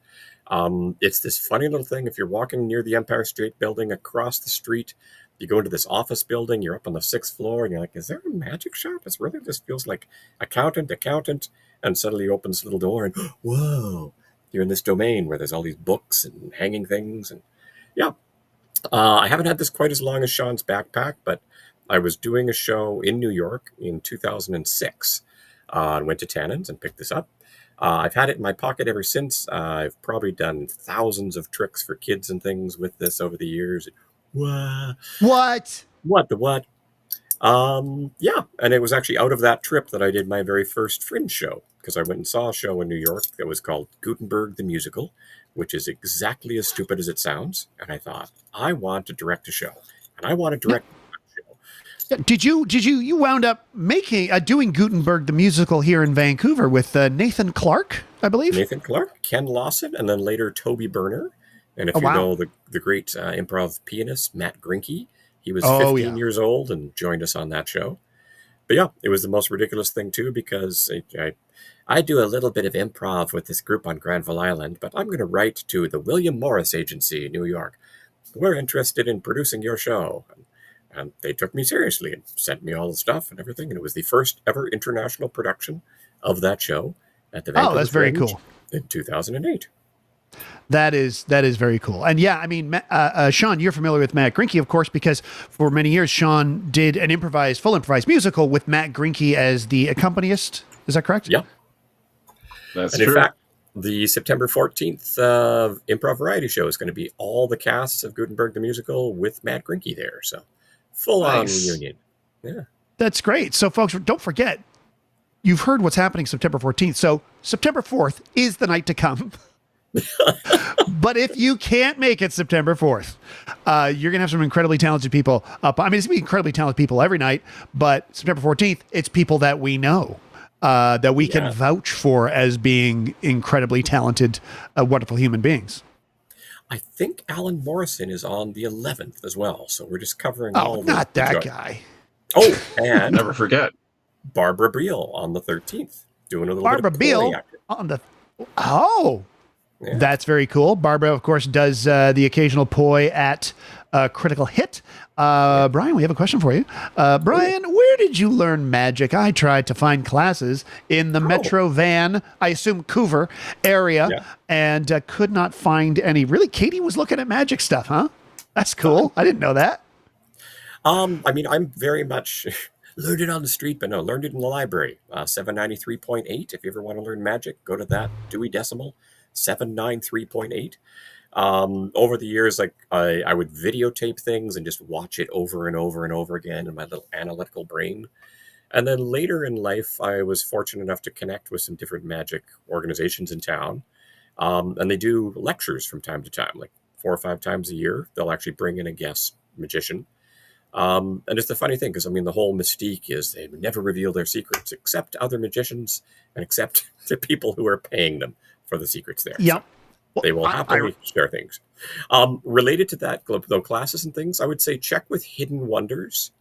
It's this funny little thing. If you're walking near the Empire State Building across the street, you go into this office building, you're up on the 6th floor, and you're like, is there a magic shop? It's really just feels like accountant, and suddenly you open this little door, and whoa, you're in this domain where there's all these books and hanging things. And yeah, I haven't had this quite as long as Sean's backpack, but I was doing a show in New York in 2006 and went to Tannen's and picked this up. I've had it in my pocket ever since. I've probably done thousands of tricks for kids and things with this over the years. What? Yeah, and it was actually out of that trip that I did my very first Fringe show, because I went and saw a show in New York that was called Gutenberg the Musical, which is exactly as stupid as it sounds. And I thought, I want to direct a show, and I want to direct a show. Did you wound up doing Gutenberg the Musical here in Vancouver with Nathan Clark, I believe? Nathan Clark, Ken Lawson, and then later Toby Berner. And if you know the great improv pianist, Matt Grinke, he was 15 years old and joined us on that show. But yeah, it was the most ridiculous thing too, because I do a little bit of improv with this group on Granville Island, but I'm going to write to the William Morris Agency in New York. We're interested in producing your show. And they took me seriously and sent me all the stuff and everything. And it was the first ever international production of that show at the Vancouver that's very Fringe cool. In 2008. That is very cool. And yeah, I mean, Sean, you're familiar with Matt Grinke, of course, because for many years, Sean did an full improvised musical with Matt Grinke as the accompanist. Is that correct? Yeah. That's true. In fact, the September 14th improv variety show is going to be all the casts of Gutenberg the Musical with Matt Grinke there. So full on reunion. Yeah. That's great. So folks, don't forget, you've heard what's happening September 14th. So September 4th is the night to come. But if you can't make it September 4th, you're going to have some incredibly talented people up. I mean, it's going to be incredibly talented people every night, but September 14th, it's people that we know, that we can vouch for as being incredibly talented, wonderful human beings. I think Alan Morrison is on the 11th as well. So we're just covering all not that guy. Oh, and never forget Barbara Beal on the 13th, doing a little Barbara bit of Beal on the Yeah. That's very cool. Barbara, of course, does the occasional poi at Critical Hit. Brian, we have a question for you. Brian, where did you learn magic? I tried to find classes in the Metro Van, I assume Vancouver area, and could not find any. Really, Katie was looking at magic stuff, huh? That's cool. I didn't know that. I mean, I'm very much learned it on the street, but no, learned it in the library. 793.8. If you ever want to learn magic, go to that Dewey Decimal. 793.8. Over the years, like I would videotape things and just watch it over and over and over again in my little analytical brain. And then later in life, I was fortunate enough to connect with some different magic organizations in town. And they do lectures from time to time, like 4 or 5 times a year. They'll actually bring in a guest magician. And it's the funny thing, because I mean, the whole mystique is they never reveal their secrets except other magicians and except the people who are paying them for the secrets there. Yep. So they will happily share things. Related to that, though, classes and things, I would say check with Hidden Wonders,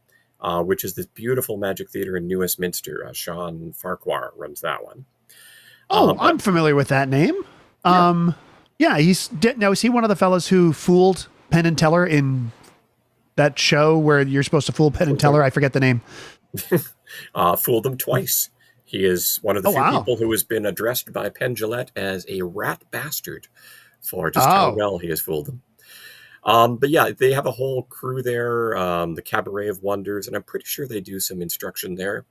which is this beautiful magic theater in New Westminster. Sean Farquhar runs that one. I'm familiar with that name. Yeah, now, is he one of the fellows who fooled Penn and Teller in that show where you're supposed to fool Penn and Teller? I forget the name. Fooled them twice. He is one of the few people who has been addressed by Penn Jillette as a rat bastard for just how well he has fooled them. But yeah, they have a whole crew there, the Cabaret of Wonders, and I'm pretty sure they do some instruction there.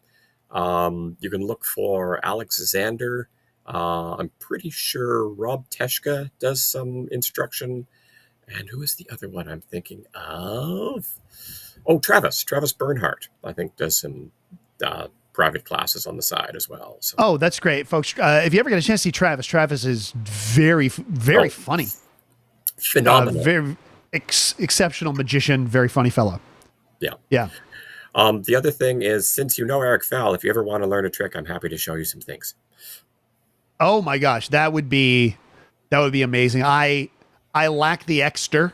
You can look for Alex Zander. I'm pretty sure Rob Teschka does some instruction. And who is the other one I'm thinking of? Oh, Travis Bernhardt, I think, does some private classes on the side as well. So. Oh, that's great, folks. If you ever get a chance to see Travis is very funny. Phenomenal. Very exceptional magician, very funny fellow. Yeah. Yeah. The other thing is, since you know Eric Fowle, if you ever want to learn a trick, I'm happy to show you some things. Oh my gosh, that would be amazing. I lack the extra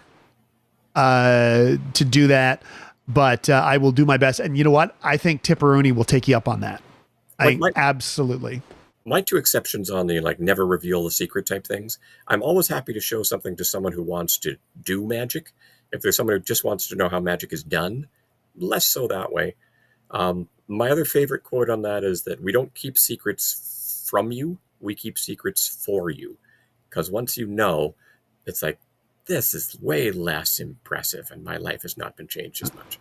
to do that, but I will do my best. And you know what? I think Tipperoni will take you up on that. Absolutely. My 2 exceptions on the never reveal the secret type things. I'm always happy to show something to someone who wants to do magic. If there's someone who just wants to know how magic is done, less so that way. My other favorite quote on that is that we don't keep secrets from you. We keep secrets for you. Because once you know, it's like, this is way less impressive and my life has not been changed as much.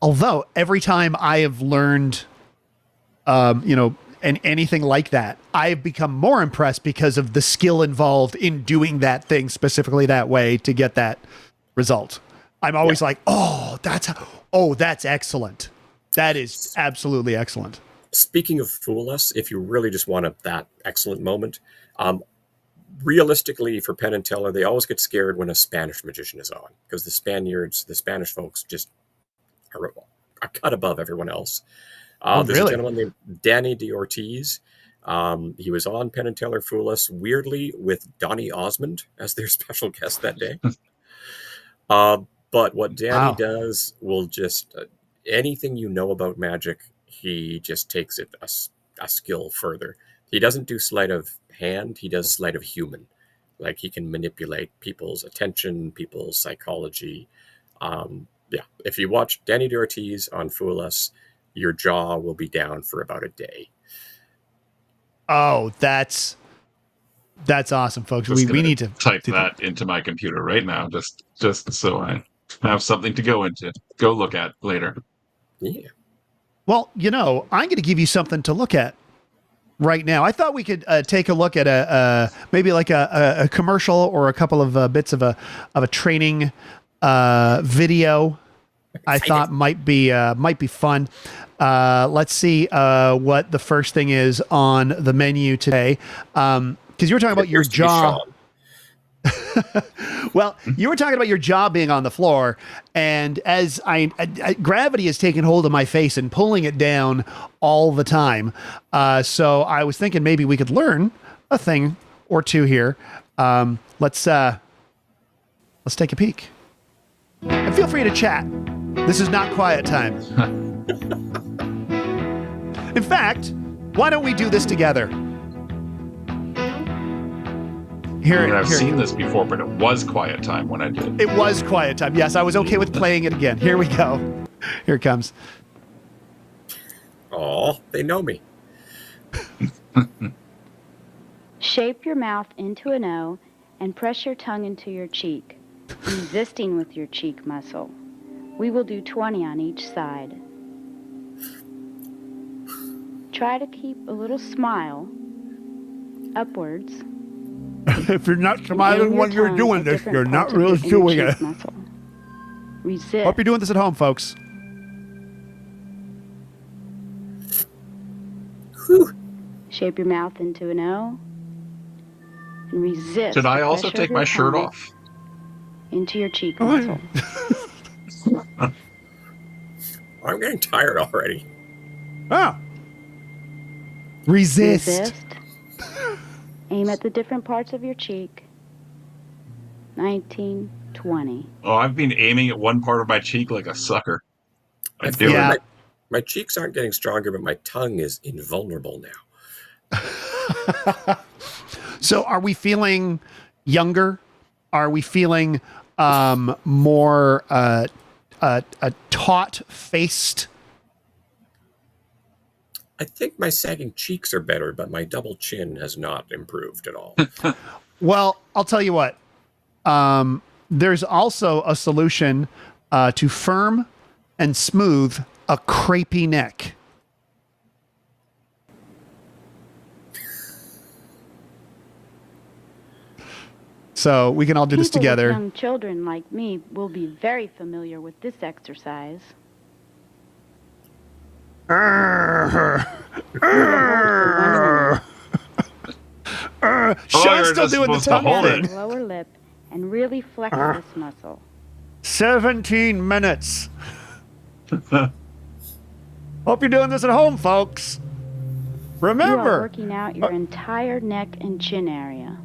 Although every time I have learned, and anything like that, I've become more impressed because of the skill involved in doing that thing specifically that way to get that result. I'm always like, that's excellent. That is absolutely excellent. Speaking of fool us, if you really just want that excellent moment, realistically for Penn and Teller, they always get scared when a Spanish magician is on, because the Spanish folks just are a cut above everyone else. There's a gentleman named Danny de Ortiz. He was on Penn and Teller Fool Us, weirdly, with Donny Osmond as their special guest that day. But what Danny does will just, anything you know about magic, he just takes it a skill further. He doesn't do sleight of hand, he does sleight of human. Like, he can manipulate people's attention, people's psychology. If you watch Danny de Ortiz on Fool Us, your jaw will be down for about a day. Oh, that's awesome, folks. We need to type that into my computer right now, just so I have something to go look at later. Yeah. Well, I'm going to give you something to look at right now. I thought we could take a look at maybe like a commercial or a couple of bits of a training video. I thought might be fun. Let's see what the first thing is on the menu today. Because you were talking about your jaw. Well, you were talking about your jaw being on the floor, and as gravity has taken hold of my face and pulling it down all the time. So I was thinking maybe we could learn a thing or two here. Let's take a peek. And feel free to chat. This is not quiet time. In fact, why don't we do this together? I've seen this before, but it was quiet time when I did. It was quiet time. Yes, I was okay with playing it again. Here we go. Here it comes. Oh, they know me. Shape your mouth into an O and press your tongue into your cheek, resisting with your cheek muscle. We will do 20 on each side. Try to keep a little smile upwards. If you're not smiling when you're doing this, you're not really doing it. Resist. Hope you're doing this at home, folks. Whew. Shape your mouth into an O and resist. Should I the also pressure take of my your shirt tongue off? into your cheek Oh, muscle. I'm getting tired already. Oh. Resist. Aim at the different parts of your cheek. 19, 20. Oh, I've been aiming at one part of my cheek like a sucker. I I'm feel doing Yeah. it. my cheeks aren't getting stronger, but my tongue is invulnerable now. So are we feeling younger? Are we feeling more taut-faced? I think my sagging cheeks are better, but my double chin has not improved at all. Well, I'll tell you what. There's also a solution to firm and smooth a crepey neck. So we can all do this People together. with young children like me will be very familiar with this exercise. Sean's you're still just doing the supposed to tongue hold thing. it. Lower lip and really flex this muscle. 17 minutes. Hope you're doing this at home, folks. You are Remember, working out your entire neck and chin area.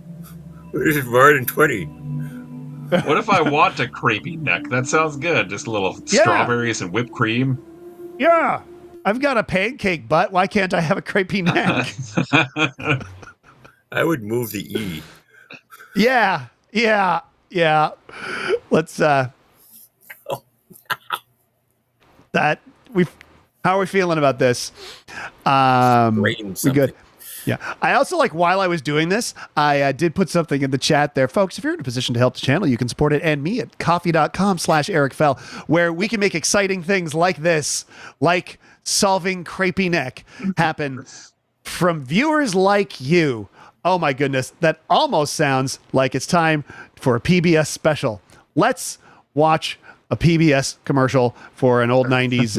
This is more than 20. What if I want a crepey neck? That sounds good. Just a little Yeah. strawberries and whipped cream. yeah, I've got a pancake butt. Why can't I have a crepey neck? I would move the E. Yeah. Let's that we how are we feeling about this? Brain We good? something. Yeah. I also, like, while I was doing this, I did put something in the chat there. Folks, if you're in a position to help the channel, you can support it and me at coffee.com/Eric Fell, where we can make exciting things like this, like solving crepey neck, happen from viewers like you. Oh my goodness. That almost sounds like it's time for a PBS special. Let's watch a PBS commercial for an old 90s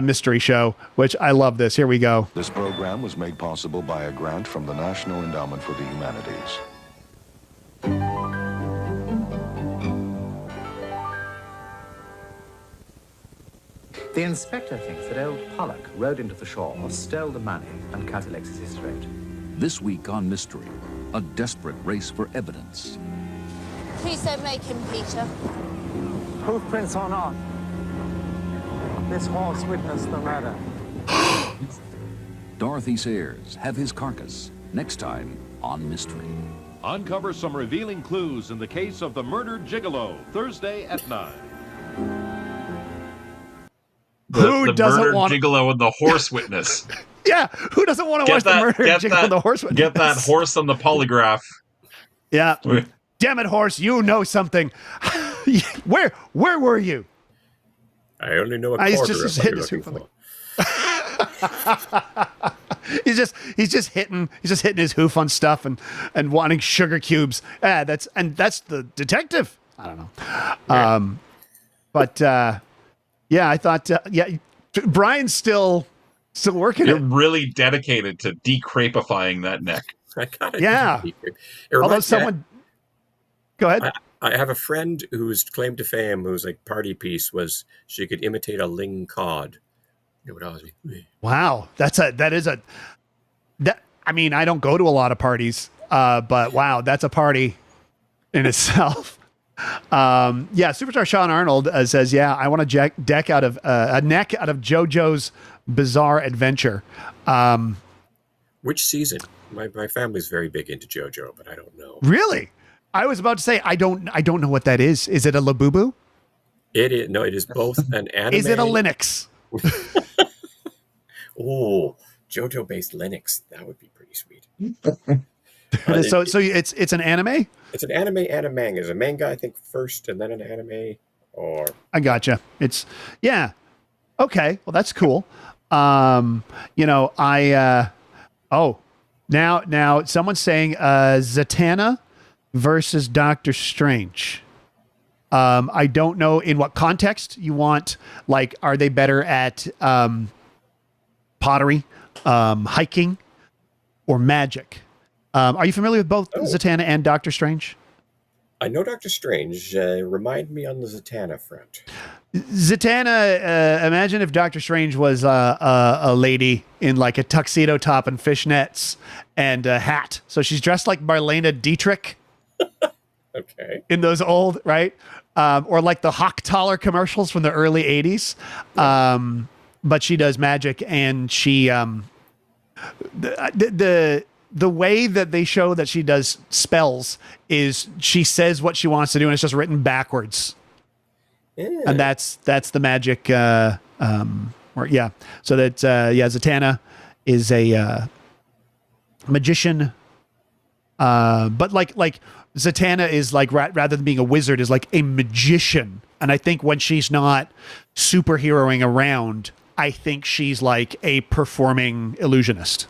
mystery show, which I love this. Here we go. This program was made possible by a grant from the National Endowment for the Humanities. The inspector thinks that old Pollock rode into the shore, stole the money, and cut Alexis's throat. This week on Mystery, a desperate race for evidence. Please don't make him, Peter. Hoof prints or not, this horse witnessed the murder. Dorothy Sayers have his carcass next time on Mystery. Uncover some revealing clues in the case of the murdered gigolo, Thursday at 9. Who doesn't murdered want- gigolo and the horse witness? Yeah, who doesn't want to watch the murder of Jiggle the Horse Witness? Get that horse on the polygraph. Yeah. Damn it, horse, you know something. Where were you? I only know a He's quarter just of what hitting you're his looking hoof for. he's just hitting his hoof on stuff and wanting sugar cubes. That's the detective. I don't know. Yeah, I thought Brian's still working You're it. really dedicated to decrapifying that neck. I got it. Yeah. Although someone go ahead. I have a friend whose claim to fame, whose like party piece was she could imitate a ling cod. You know what I was mean? Wow, I mean, I don't go to a lot of parties, but wow, that's a party in itself. Superstar Sean Arnold says, "Yeah, I want a neck out of JoJo's Bizarre Adventure." Which season? My family's very big into JoJo, but I don't know. Really? I was about to say I don't know what that is. Is it a Labubu? It is no. It is both an anime. Is it a Linux? Oh, JoJo-based Linux. That would be pretty sweet. So it's an anime? It's an anime and a manga. It's a manga, I think, first, and then an anime. Or I gotcha. It's okay. Well, that's cool. Now someone's saying Zatanna versus Doctor Strange. I don't know in what context you want. Like, are they better at pottery? hiking, or magic. Are you familiar with both Zatanna and Doctor Strange? I know Doctor Strange. Remind me on the Zatanna front. Zatanna, imagine if Doctor Strange was a lady in like a tuxedo top and fishnets and a hat. So she's dressed like Marlena Dietrich. Okay. In those old, right? Or like the Hochtaler commercials from the early 80s. But she does magic, and she the way that they show that she does spells is she says what she wants to do, and it's just written backwards. Yeah. And that's the magic. So that Zatanna is a magician, but like Zatanna is like rather than being a wizard is like a magician, and I think when she's not superheroing around, I think she's like a performing illusionist.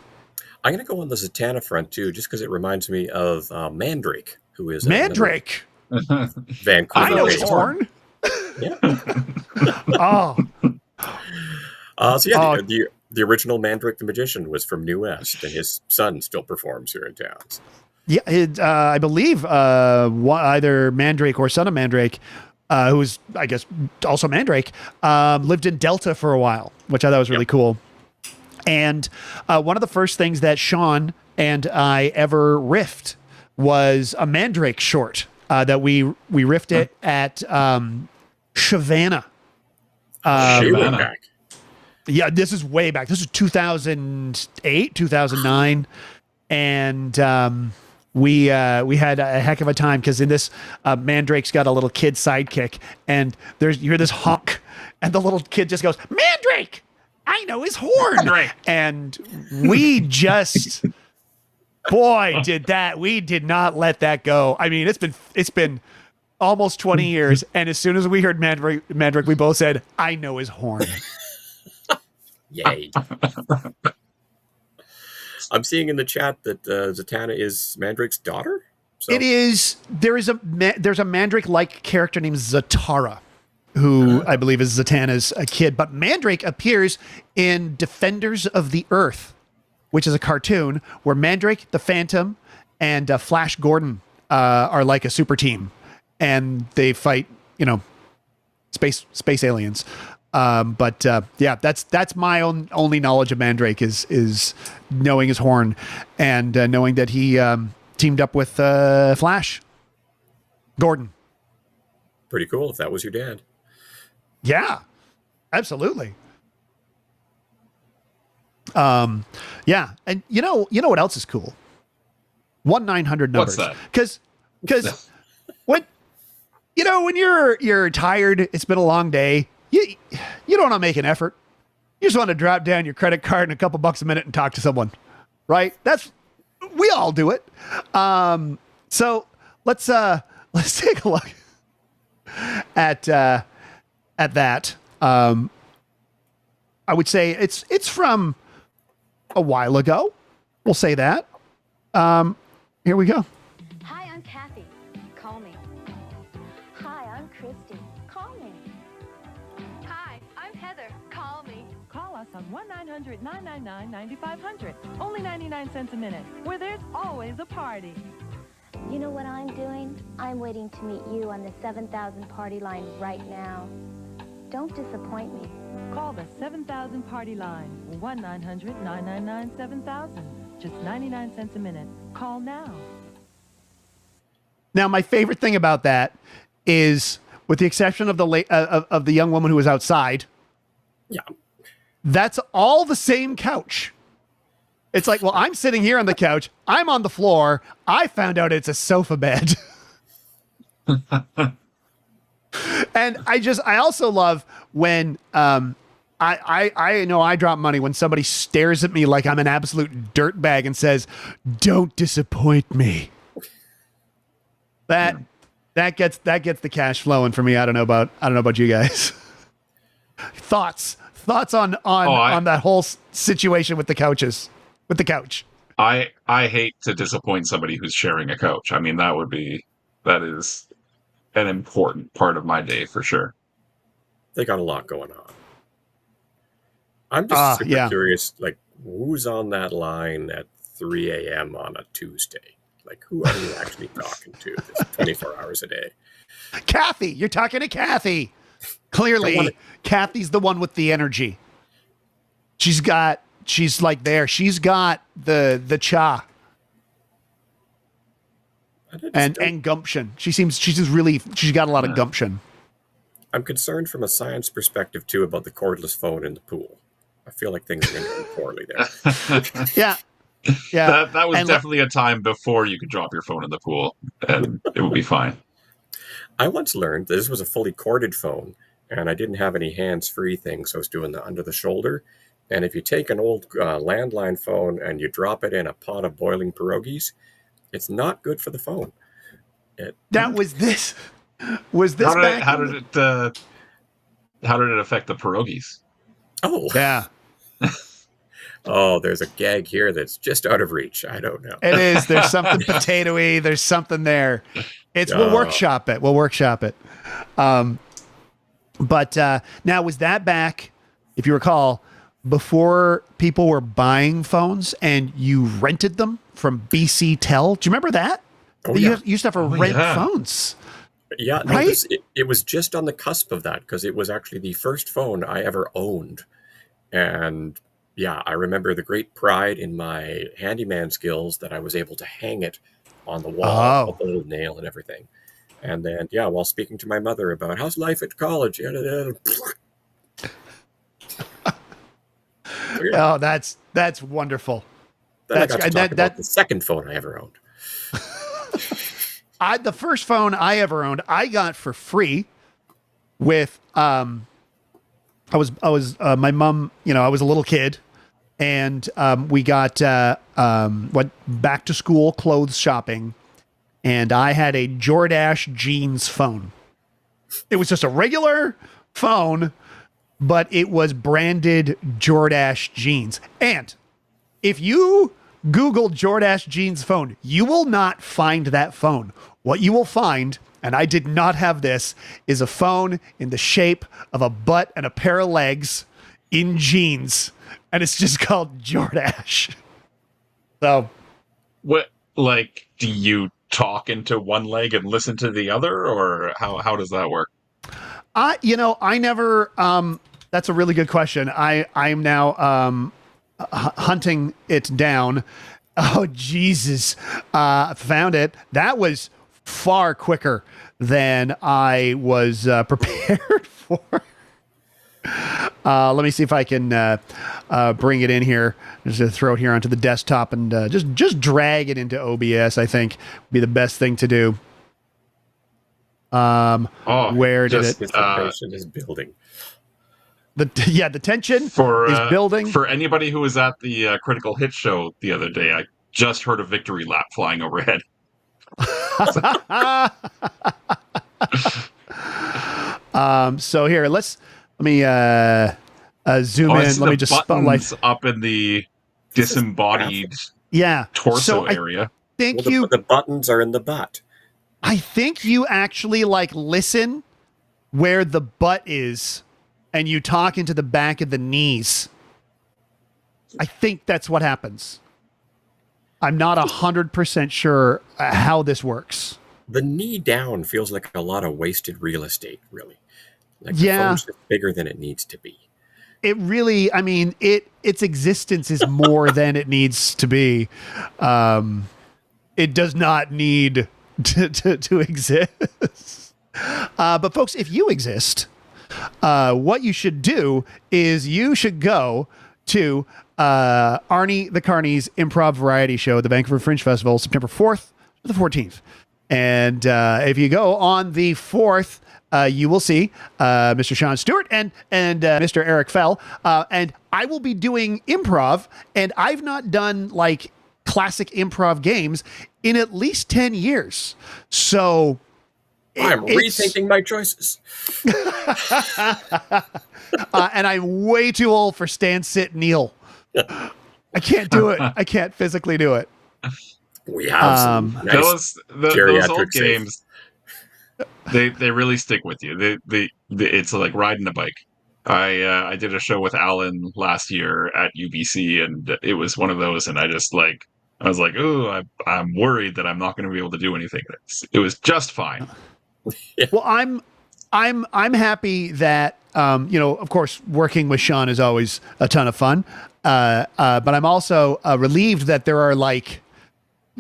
I'm going to go on the Zatanna front too, just because it reminds me of Mandrake, who is Mandrake. Vancouver. I know his horn. Yeah. The original Mandrake the Magician was from New West, and his son still performs here in town. So. Yeah, I believe either Mandrake or son of Mandrake, who's I guess also Mandrake, lived in Delta for a while, which I thought was really cool. And one of the first things that Shaun and I ever riffed was a Mandrake short that we riffed it at Shavana. Back. Yeah, this is way back. This is 2008, 2009. And we had a heck of a time because in this, Mandrake's got a little kid sidekick, and you hear this honk, and the little kid just goes, "Mandrake! I know his horn!" Mandrake. And we just, boy, we did not let that go. I mean, it's been almost 20 years, and as soon as we heard Mandrake, we both said, "I know his horn." Yay. I'm seeing in the chat that Zatanna is Mandrake's daughter. So. It is. There's a Mandrake-like character named Zatara, who I believe is Zatanna's kid. But Mandrake appears in Defenders of the Earth, which is a cartoon where Mandrake, the Phantom, and Flash Gordon are like a super team, and they fight, space aliens. That's my only knowledge of Mandrake is knowing his horn and knowing that he teamed up with Flash Gordon. Pretty cool if that was your dad. Yeah, absolutely. And you know what else is cool? 1-900 numbers. What's that? Because when you're tired, it's been a long day. You don't want to make an effort. You just want to drop down your credit card and a couple bucks a minute and talk to someone, right? We all do it. So let's take a look at that. I would say it's from a while ago. We'll say that. Here we go. Hi, I'm Kathy. Call me. Hi, I'm Christy. Call me. Hi, I'm Heather. Call me. Call us on 1-900-999-9500. Only 99 cents a minute, where there's always a party. You know what I'm doing? I'm waiting to meet you on the 7000 party line right now. Don't disappoint me. Call the 7000 party line, 1-900-999-7000. Just 99 cents a minute. Call now. Now, my favorite thing about that is, with the exception of the young woman who was outside, that's all the same couch. It's like, well, I'm sitting here on the couch. I'm on the floor. I found out it's a sofa bed. And I also love when I know I drop money when somebody stares at me like I'm an absolute dirtbag and says, "Don't disappoint me." That gets the cash flowing for me. I don't know about you guys. Thoughts on that whole situation with the couches, with the couch. I hate to disappoint somebody who's sharing a couch. I mean, that is an important part of my day for sure. They got a lot going on. I'm just super curious, like, who's on that line at 3 a.m. on a Tuesday? Like, who are you actually talking to? This 24 hours a day. Kathy, you're talking to Kathy. Clearly, Kathy's the one with the energy. She's like there. She's got the cha and gumption. She's got a lot of gumption. I'm concerned from a science perspective too about the cordless phone in the pool. I feel like things are going to go poorly there. Yeah. Yeah. That was definitely a time before you could drop your phone in the pool and it would be fine. I once learned that this was a fully corded phone, and I didn't have any hands-free thing, so I was doing the under the shoulder. And if you take an old landline phone and you drop it in a pot of boiling pierogies, it's not good for the phone. Was this how did it affect the pierogies? Oh. Yeah. Oh, there's a gag here that's just out of reach. I don't know. It is. There's something potatoey. There's something there. We'll workshop it. But now, was that back, if you recall, before people were buying phones and you rented them from BC Tel? Do you remember that? Oh, You yeah. used to have to rent phones. Yeah, no, right? It was just on the cusp of that because it was actually the first phone I ever owned. And yeah, I remember the great pride in my handyman skills that I was able to hang it on the wall with a little nail and everything. And then, yeah, while speaking to my mother about how's life at college, Oh, that's wonderful. Then I got to talk about the second phone I ever owned. The first phone I ever owned, I got for free with my mom, I was a little kid, and we got went back to school clothes shopping, and I had a Jordache jeans phone. It was just a regular phone, but it was branded Jordache jeans. And if you Google Jordache jeans phone, you will not find that phone. What you will find, and I did not have this, is a phone in the shape of a butt and a pair of legs in jeans. And it's just called Jordache. So. What, like, do you talk into one leg and listen to the other, or how does that work? I never, that's a really good question. I'm now hunting it down. Oh, Jesus. Found it. That was far quicker than I was prepared for. Let me see if I can bring it in here. Just to throw it here onto the desktop and just drag it into OBS, I think would be the best thing to do. Where did it? Anticipation is building. The tension is building. For anybody who was at the Critical Hit show the other day, I just heard a victory lap flying overhead. So here, let me zoom in. Let me just spotlight up in the disembodied torso area. The buttons are in the butt. I think you actually listen where the butt is and you talk into the back of the knees. I think that's what happens. I'm not 100% sure how this works. The knee down feels like a lot of wasted real estate, really. Like the phone's just bigger than it needs to be. It really, its existence is more than it needs to be. It does not need to exist. But folks, if you exist, what you should do is you should go to Arnie the Carnie's Improv Variety Show at the Vancouver Fringe Festival, September 4th to the 14th. And if you go on the 4th, you will see Mr. Shaun Stewart and Mr. Eric Fell. And I will be doing improv, and I've not done classic improv games in at least 10 years. So I'm rethinking my choices. And I'm way too old for stand, sit, kneel. I can't do it. I can't physically do it. We have some nice those old games. They really stick with you. It's like riding a bike. I did a show with Alan last year at UBC, and it was one of those, and I was like, oh, I'm worried that I'm not going to be able to do anything. It was just fine. Well, I'm happy that of course, working with Shaun is always a ton of fun, but I'm also relieved that there are like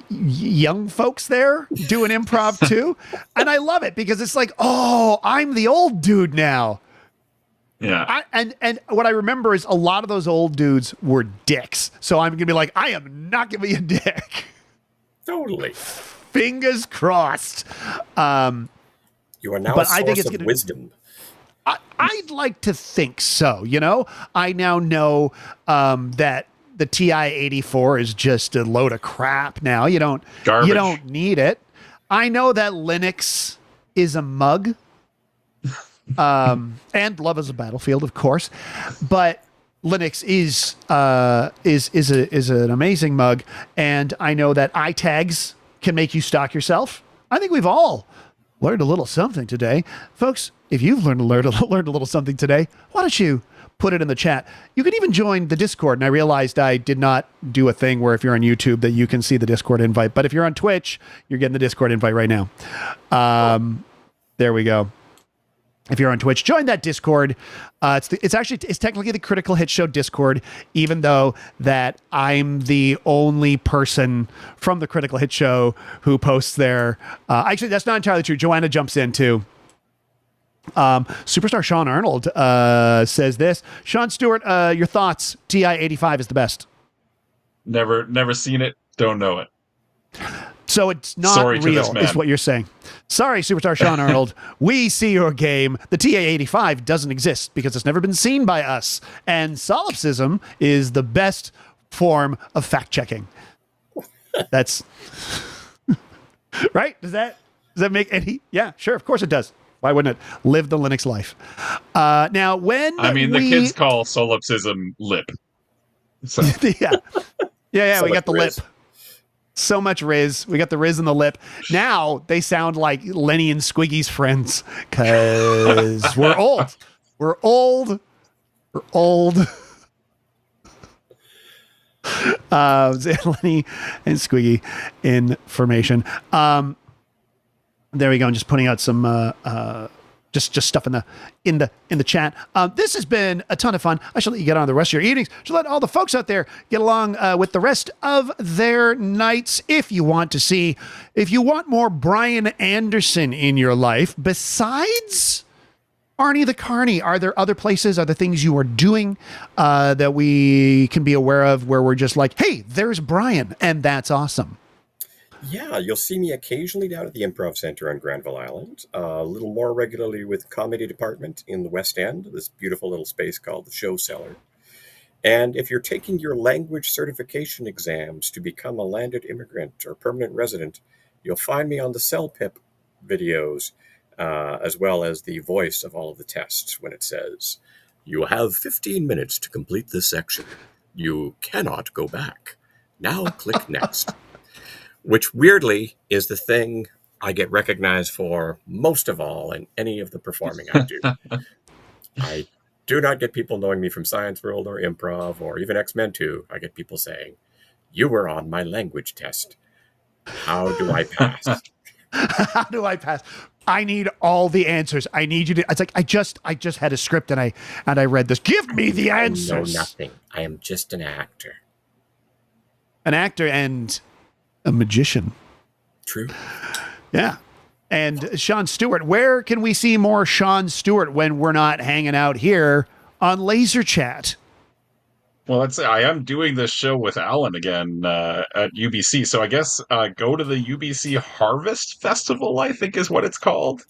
young folks there doing improv too, and I love it because it's like, oh, I'm the old dude now. Yeah. And what I remember is a lot of those old dudes were dicks. So I'm gonna be like, I am not gonna be a dick. Totally. Fingers crossed. You are now a source of wisdom. I'd like to think so. I now know that the TI-84 is just a load of crap. Now you don't need it. I know that Linux is a mug. And love is a battlefield, of course, but Linux is an amazing mug, and I know that iTags can make you stalk yourself. I think we've all learned a little something today, folks. If you've learned a little something today, why don't you put it in the chat? You can even join the Discord. And I realized I did not do a thing where if you're on YouTube that you can see the Discord invite, but if you're on Twitch, you're getting the Discord invite right now. There we go. If you're on Twitch, join that Discord. It's technically the Critical Hit Show Discord, even though that I'm the only person from the Critical Hit Show who posts there. Actually, that's not entirely true. Joanna jumps in too. Superstar Sean Arnold says this. Shaun Stewart, your thoughts? TI-85 is the best. Never seen it. Don't know it. So it's not real, is what you're saying. Sorry, Superstar Sean Arnold. We see your game. The TA-85 doesn't exist because it's never been seen by us. And solipsism is the best form of fact-checking. That's... right? Does that make any... Yeah, sure, of course it does. Why wouldn't it? Live the Linux life. Now, when the kids call solipsism lip. So. Yeah, so we got the Riz. lip. So much Riz. We got the Riz and the lip. Now they sound like Lenny and Squiggy's friends because we're old. We're old. Lenny and Squiggy information. There we go. I'm just putting out some just stuff in the chat. This has been a ton of fun. I shall let you get on the rest of your evenings. I shall let all the folks out there get along with the rest of their nights. If you want more Brian Anderson in your life, besides Arnie the Carnie, are there other places, are there things you are doing that we can be aware of where we're just like, hey, there's Brian, and that's awesome? Yeah, you'll see me occasionally down at the Improv Center on Granville Island, a little more regularly with Comedy Department in the West End, this beautiful little space called the Show Cellar. And if you're taking your language certification exams to become a landed immigrant or permanent resident, you'll find me on the CELPIP videos, as well as the voice of all of the tests when it says, "You have 15 minutes to complete this section. You cannot go back. Now click next." Which weirdly is the thing I get recognized for most of all in any of the performing I do. I do not get people knowing me from Science World or Improv or even X-Men 2. I get people saying, "You were on my language test. How do I pass?" How do I pass? I need all the answers. I need you to. It's like I just had a script and I read this. Give me the answers. I know nothing. I am just an actor. An actor and a magician. True. Yeah. And Shaun Stewart, where can we see more Shaun Stewart when we're not hanging out here on Laserchat? Well, I am doing this show with Alan again at UBC. So I guess go to the UBC Harvest Festival, I think is what it's called,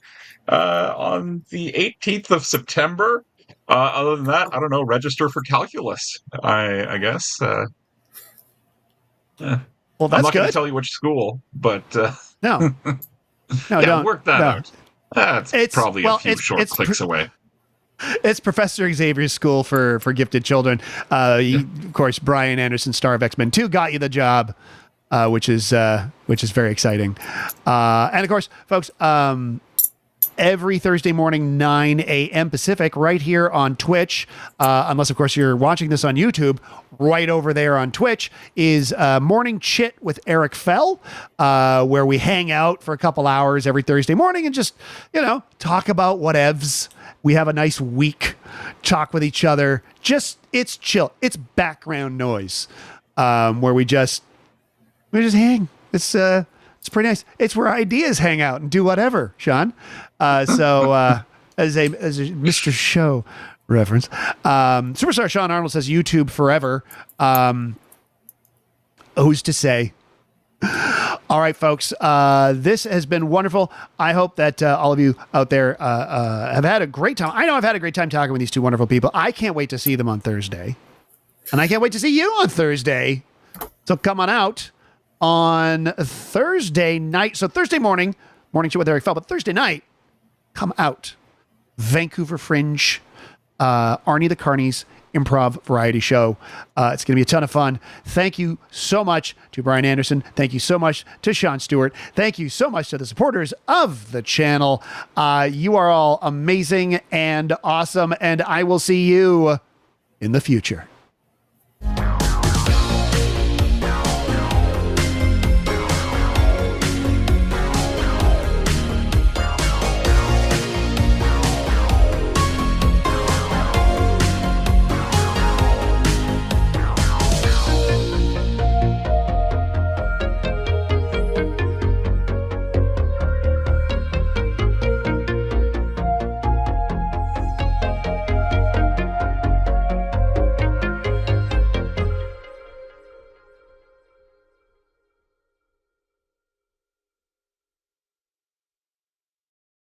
on the 18th of September. Other than that, I don't know, register for calculus, I guess. Well, that's I'm not going good. to tell you which school, but no, don't work that out. It's probably a few short clicks away. It's Professor Xavier's School for Gifted Children. Of course, Brian Anderson, star of X-Men 2, got you the job, which is very exciting. And of course, folks, every Thursday morning, 9 a.m. Pacific, right here on Twitch. Unless, of course, you're watching this on YouTube. Right over there on Twitch is Morning Chit with Eric Fell, where we hang out for a couple hours every Thursday morning and just, talk about whatevs. We have a nice week, talk with each other. It's chill. It's background noise, where we just hang. It's pretty nice. It's where ideas hang out and do whatever, Sean. As a Mr. Show reference, Superstar Sean Arnold says YouTube forever. Who's to say? All right, folks. This has been wonderful. I hope that all of you out there have had a great time. I know I've had a great time talking with these two wonderful people. I can't wait to see them on Thursday. And I can't wait to see you on Thursday. So come on out on Thursday night. So Thursday morning show with Eric Fell, but Thursday night, come out. Vancouver Fringe, Arnie the Carnie's Improv Variety Show. It's going to be a ton of fun. Thank you so much to Brian Anderson. Thank you so much to Shaun Stewart. Thank you so much to the supporters of the channel. You are all amazing and awesome, and I will see you in the future.